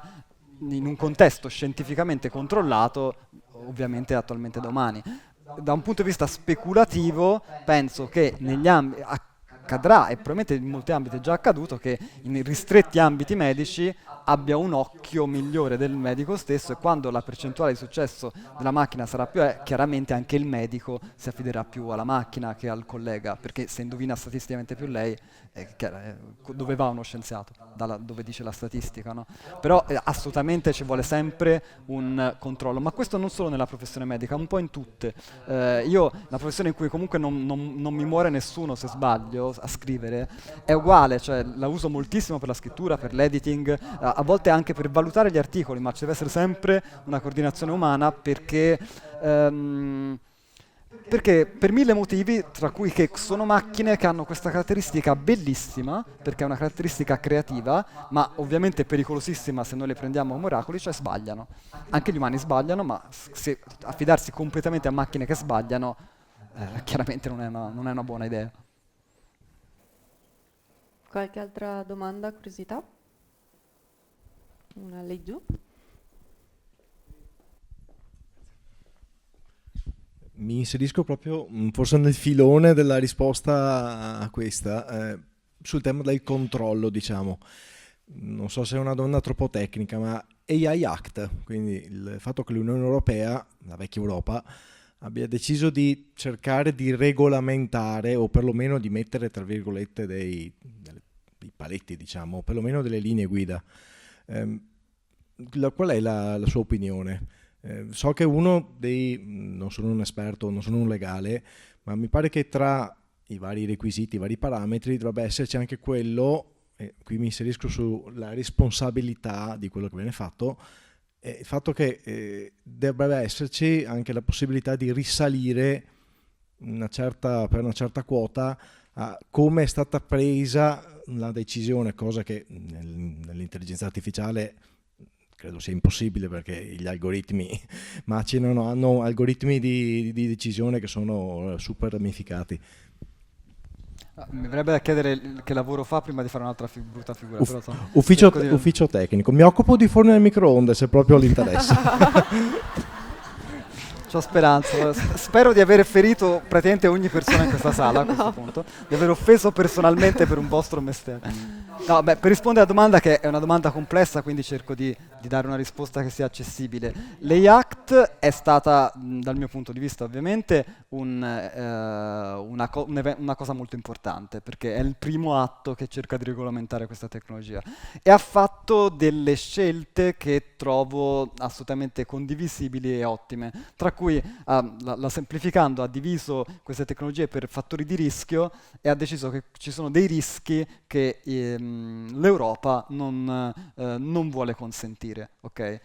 in un contesto scientificamente controllato, ovviamente attualmente domani. Da un punto di vista speculativo, penso che negli ambiti accadrà, e probabilmente in molti ambiti è già accaduto, che in ristretti ambiti medici abbia un occhio migliore del medico stesso, e quando la percentuale di successo della macchina sarà più chiaramente anche il medico si affiderà più alla macchina che al collega, perché se indovina statisticamente più lei, dove va uno scienziato? Dove dice la statistica, no? Però assolutamente ci vuole sempre un controllo, ma questo non solo nella professione medica, un po' in tutte. Io, la professione in cui comunque non mi muore nessuno se sbaglio, a scrivere è uguale, cioè la uso moltissimo per la scrittura, per l'editing, a volte anche per valutare gli articoli, ma ci deve essere sempre una coordinazione umana perché per mille motivi, tra cui che sono macchine che hanno questa caratteristica bellissima, perché è una caratteristica creativa, ma ovviamente pericolosissima se noi le prendiamo come oracoli, cioè sbagliano. Anche gli umani sbagliano, ma se affidarsi completamente a macchine che sbagliano, chiaramente non è una buona idea. Qualche altra domanda, curiosità? Una lì giù. Mi inserisco proprio forse nel filone della risposta a questa, sul tema del controllo, diciamo. Non so se è una domanda troppo tecnica, ma AI Act, quindi il fatto che l'Unione Europea, la vecchia Europa, abbia deciso di cercare di regolamentare o perlomeno di mettere, tra virgolette, dei paletti, diciamo, o perlomeno delle linee guida. Qual è la sua opinione? So che non sono un esperto, non sono un legale, ma mi pare che tra i vari requisiti, i vari parametri dovrebbe esserci anche quello, e qui mi inserisco sulla responsabilità di quello che viene fatto, il fatto che dovrebbe esserci anche la possibilità di risalire per una certa quota a come è stata presa la decisione, cosa che nell'intelligenza artificiale credo sia impossibile, perché gli algoritmi macinano, hanno algoritmi di decisione che sono super ramificati. Mi verrebbe da chiedere che lavoro fa prima di fare un'altra brutta figura. Però, Ufficio tecnico. Mi occupo di forni al microonde, se proprio l'interesse. C'ho speranza. Spero di aver ferito praticamente ogni persona in questa sala a questo punto, di aver offeso personalmente per un vostro mestiere. No, per rispondere alla domanda, che è una domanda complessa, quindi cerco di dare una risposta che sia accessibile. L'AI Act è stata, dal mio punto di vista ovviamente, una cosa molto importante, perché è il primo atto che cerca di regolamentare questa tecnologia. E ha fatto delle scelte che trovo assolutamente condivisibili e ottime, tra cui, la semplificando, ha diviso queste tecnologie per fattori di rischio e ha deciso che ci sono dei rischi che l'Europa non vuole consentire. Okay?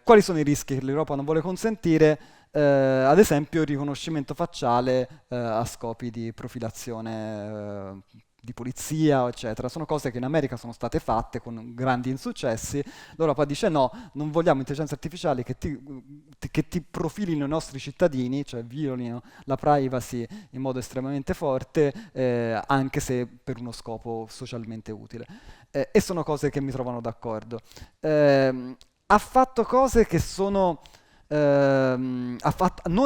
Quali sono i rischi che l'Europa non vuole consentire? Ad esempio il riconoscimento facciale a scopi di profilazione di polizia, eccetera. Sono cose che in America sono state fatte con grandi insuccessi. L'Europa dice no, non vogliamo intelligenze artificiali che ti profilino i nostri cittadini, cioè violino la privacy in modo estremamente forte, anche se per uno scopo socialmente utile. E sono cose che mi trovano d'accordo. Ha fatto cose che sono... non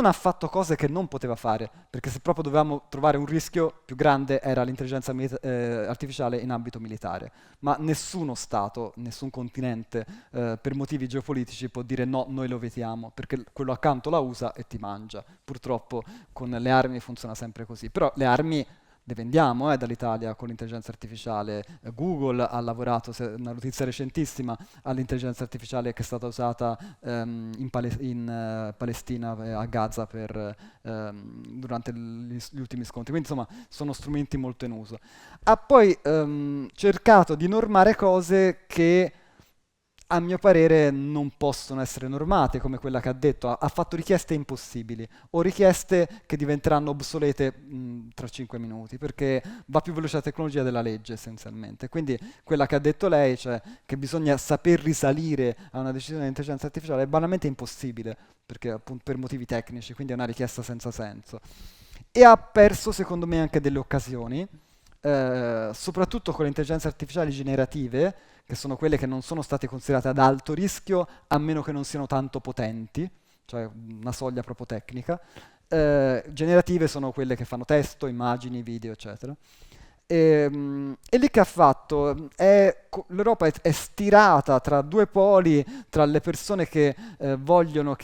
ha fatto cose che non poteva fare, perché se proprio dovevamo trovare un rischio più grande era l'intelligenza artificiale in ambito militare, ma nessuno Stato, nessun continente per motivi geopolitici può dire no, noi lo vetiamo, perché quello accanto la usa e ti mangia. Purtroppo con le armi funziona sempre così, però le armi le vendiamo dall'Italia con l'intelligenza artificiale. Google ha lavorato, una notizia recentissima, all'intelligenza artificiale che è stata usata in Palestina, a Gaza, durante gli ultimi scontri. Quindi insomma sono strumenti molto in uso. Ha poi cercato di normare cose che a mio parere non possono essere normate, come quella che ha detto. Ha fatto richieste impossibili o richieste che diventeranno obsolete tra 5 minuti, perché va più veloce la tecnologia della legge essenzialmente. Quindi quella che ha detto lei, cioè che bisogna saper risalire a una decisione di intelligenza artificiale, è banalmente impossibile, perché appunto per motivi tecnici, quindi è una richiesta senza senso. E ha perso secondo me anche delle occasioni, soprattutto con le intelligenze artificiali generative, che sono quelle che non sono state considerate ad alto rischio a meno che non siano tanto potenti, cioè una soglia proprio tecnica. Generative sono quelle che fanno testo, immagini, video, eccetera. E lì che ha fatto è l'Europa è stirata tra due poli, tra le persone che vogliono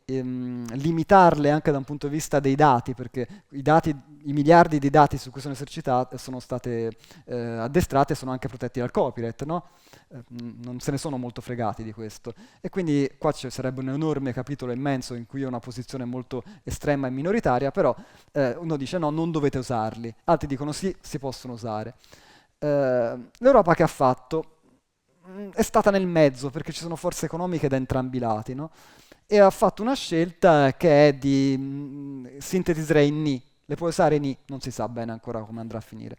limitarle anche da un punto di vista dei dati, perché i miliardi di dati su cui sono state addestrate sono anche protetti dal copyright, no? Non se ne sono molto fregati di questo. E quindi qua ci sarebbe un enorme capitolo immenso in cui ho una posizione molto estrema e minoritaria, però uno dice no, non dovete usarli, altri dicono sì, si possono usare. L'Europa che ha fatto? È stata nel mezzo, perché ci sono forze economiche da entrambi i lati, no? E ha fatto una scelta che è sintetizzerei in ni. Le puoi usare ni, non si sa bene ancora come andrà a finire.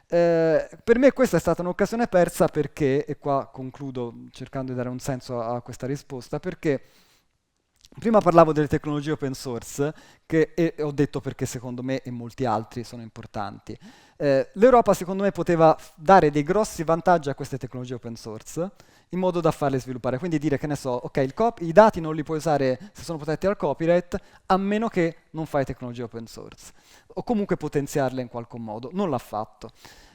Per me questa è stata un'occasione persa perché, e qua concludo cercando di dare un senso a questa risposta, perché prima parlavo delle tecnologie open source, e ho detto perché secondo me e molti altri sono importanti. L'Europa secondo me poteva dare dei grossi vantaggi a queste tecnologie open source in modo da farle sviluppare, quindi dire che ne so, ok, i dati non li puoi usare se sono protetti dal copyright a meno che non fai tecnologie open source, o comunque potenziarle in qualche modo. Non l'ha fatto.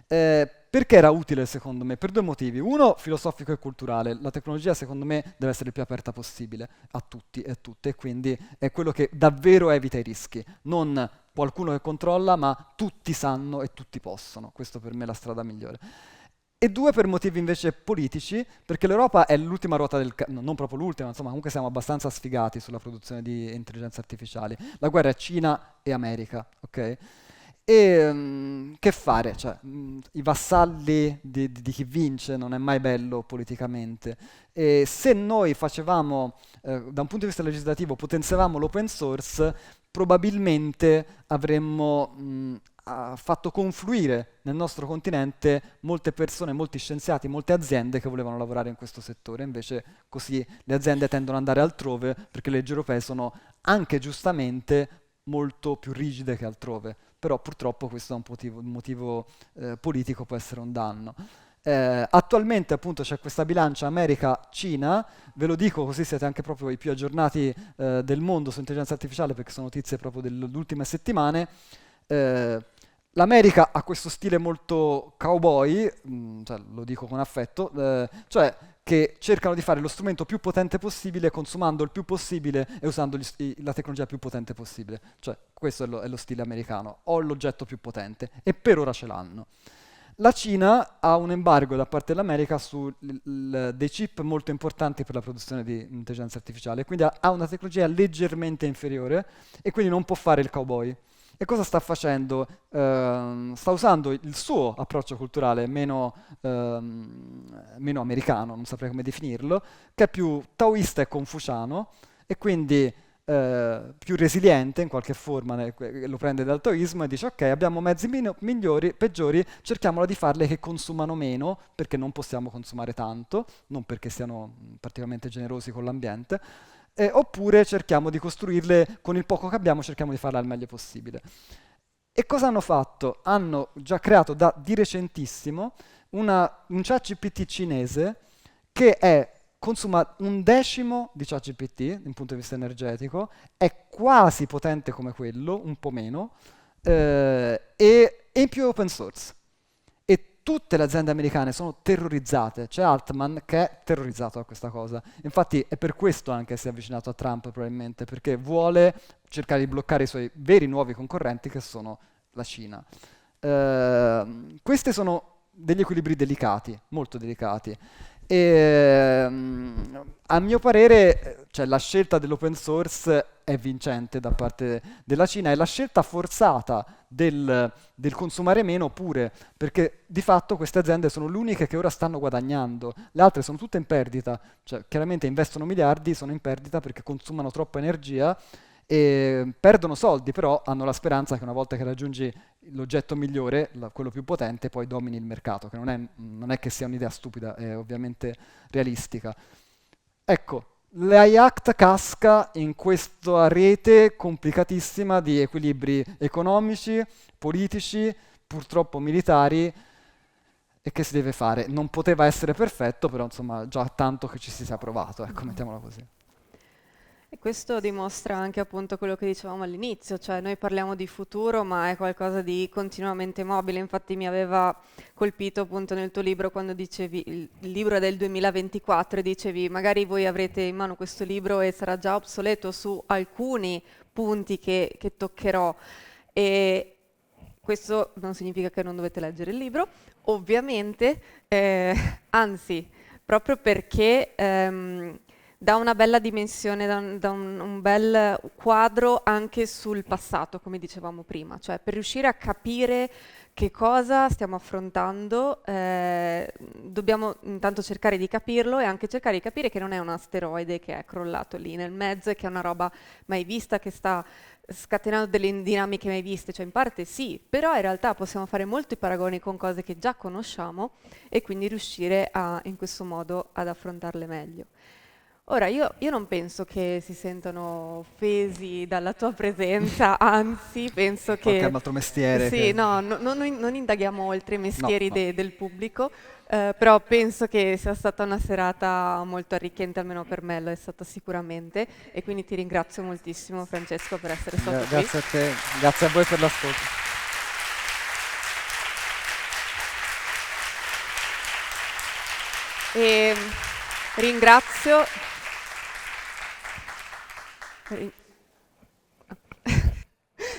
Perché era utile secondo me? Per due motivi. Uno, filosofico e culturale. La tecnologia secondo me deve essere il più aperta possibile a tutti e a tutte, quindi è quello che davvero evita i rischi. Non qualcuno che controlla, ma tutti sanno e tutti possono. Questo per me è la strada migliore. E due, per motivi invece politici, perché l'Europa è l'ultima ruota no, non proprio l'ultima, insomma comunque siamo abbastanza sfigati sulla produzione di intelligenze artificiali. La guerra è Cina e America, ok? E che fare? Cioè, i vassalli di chi vince non è mai bello politicamente. E se noi facevamo, da un punto di vista legislativo, potenziavamo l'open source, probabilmente avremmo fatto confluire nel nostro continente molte persone, molti scienziati, molte aziende che volevano lavorare in questo settore. Invece così le aziende tendono ad andare altrove perché le leggi europee sono anche giustamente molto più rigide che altrove. Però purtroppo questo è un motivo politico, può essere un danno. Attualmente appunto c'è questa bilancia America-Cina, ve lo dico così siete anche proprio i più aggiornati del mondo su intelligenza artificiale, perché sono notizie proprio delle ultime settimane. L'America ha questo stile molto cowboy, cioè, lo dico con affetto, cioè che cercano di fare lo strumento più potente possibile, consumando il più possibile e usando la tecnologia pipiù potente possibile. Cioè, questo è lo stile americano. Ho l'oggetto più potente e per ora ce l'hanno. La Cina ha un embargo da parte dell'America su dei chip molto importanti per la produzione di intelligenza artificiale, quindi ha una tecnologia leggermente inferiore e quindi non può fare il cowboy. E cosa sta facendo? Sta usando il suo approccio culturale meno americano, non saprei come definirlo, che è più taoista e confuciano, e quindi più resiliente in qualche forma, lo prende dal taoismo e dice ok, abbiamo mezzi peggiori, cerchiamola di farle che consumano meno, perché non possiamo consumare tanto, non perché siano particolarmente generosi con l'ambiente, oppure cerchiamo di costruirle con il poco che abbiamo, cerchiamo di farle al meglio possibile. E cosa hanno fatto? Hanno già creato di recentissimo un ChatGPT cinese che consuma 1/10 di ChatGPT dal punto di vista energetico, è quasi potente come quello, un po' meno, e in più è open source. Tutte le aziende americane sono terrorizzate, c'è Altman che è terrorizzato da questa cosa, infatti è per questo anche che si è avvicinato a Trump probabilmente, perché vuole cercare di bloccare i suoi veri nuovi concorrenti che sono la Cina. Questi sono degli equilibri delicati, molto delicati, e a mio parere cioè, la scelta dell'open source è vincente da parte della Cina, e la scelta forzata del consumare meno pure, perché di fatto queste aziende sono le uniche che ora stanno guadagnando, le altre sono tutte in perdita, cioè chiaramente investono miliardi, sono in perdita perché consumano troppa energia e perdono soldi, però hanno la speranza che una volta che raggiungi l'oggetto migliore, quello più potente, poi domini il mercato, che non è che sia un'idea stupida, è ovviamente realistica. Ecco, l'AI Act casca in questa rete complicatissima di equilibri economici, politici, purtroppo militari, e che si deve fare. Non poteva essere perfetto, però insomma già tanto che ci si sia provato, ecco, mettiamola così. E questo dimostra anche appunto quello che dicevamo all'inizio, cioè noi parliamo di futuro ma è qualcosa di continuamente mobile. Infatti mi aveva colpito appunto nel tuo libro quando dicevi, il libro è del 2024 e dicevi magari voi avrete in mano questo libro e sarà già obsoleto su alcuni punti che toccherò, e questo non significa che non dovete leggere il libro, ovviamente, anzi, proprio perché dà una bella dimensione, dà un bel quadro anche sul passato, come dicevamo prima, cioè per riuscire a capire che cosa stiamo affrontando, dobbiamo intanto cercare di capirlo e anche cercare di capire che non è un asteroide che è crollato lì nel mezzo e che è una roba mai vista, che sta scatenando delle dinamiche mai viste, cioè in parte sì, però in realtà possiamo fare molti paragoni con cose che già conosciamo e quindi riuscire in questo modo ad affrontarle meglio. Ora, io non penso che si sentano offesi dalla tua presenza, anzi, penso che... Qualche altro mestiere. Sì, no, non indaghiamo oltre i mestieri del pubblico, però penso che sia stata una serata molto arricchente, almeno per me lo è stata sicuramente, e quindi ti ringrazio moltissimo, Francesco, per essere stato qui. Grazie a te, grazie a voi per l'ascolto. E ringrazio...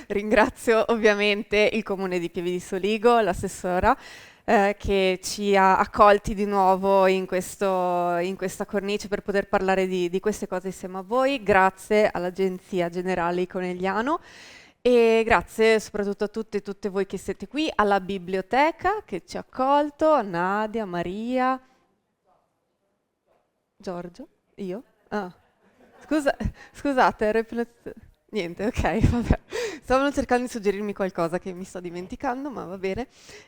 Ringrazio ovviamente il Comune di Pieve di Soligo, l'assessora, che ci ha accolti di nuovo in questa cornice per poter parlare di queste cose insieme a voi. Grazie all'Agenzia Generali Conegliano e grazie soprattutto a tutte e tutte voi che siete qui, alla biblioteca che ci ha accolto, a Nadia, Maria, Giorgio, io? Ah. Scusate, niente, ok, vabbè. Stavano cercando di suggerirmi qualcosa che mi sto dimenticando, ma va bene.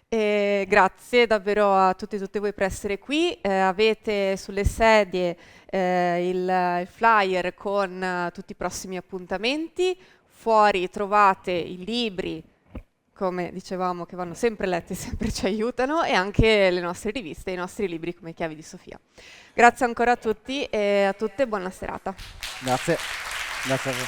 Grazie davvero a tutti e tutte voi per essere qui. Avete sulle sedie il flyer con tutti i prossimi appuntamenti. Fuori trovate i libri, come dicevamo, che vanno sempre letti, sempre ci aiutano, e anche le nostre riviste, i nostri libri come Chiavi di Sofia. Grazie ancora a tutti e a tutte, buona serata. Grazie. Grazie a voi.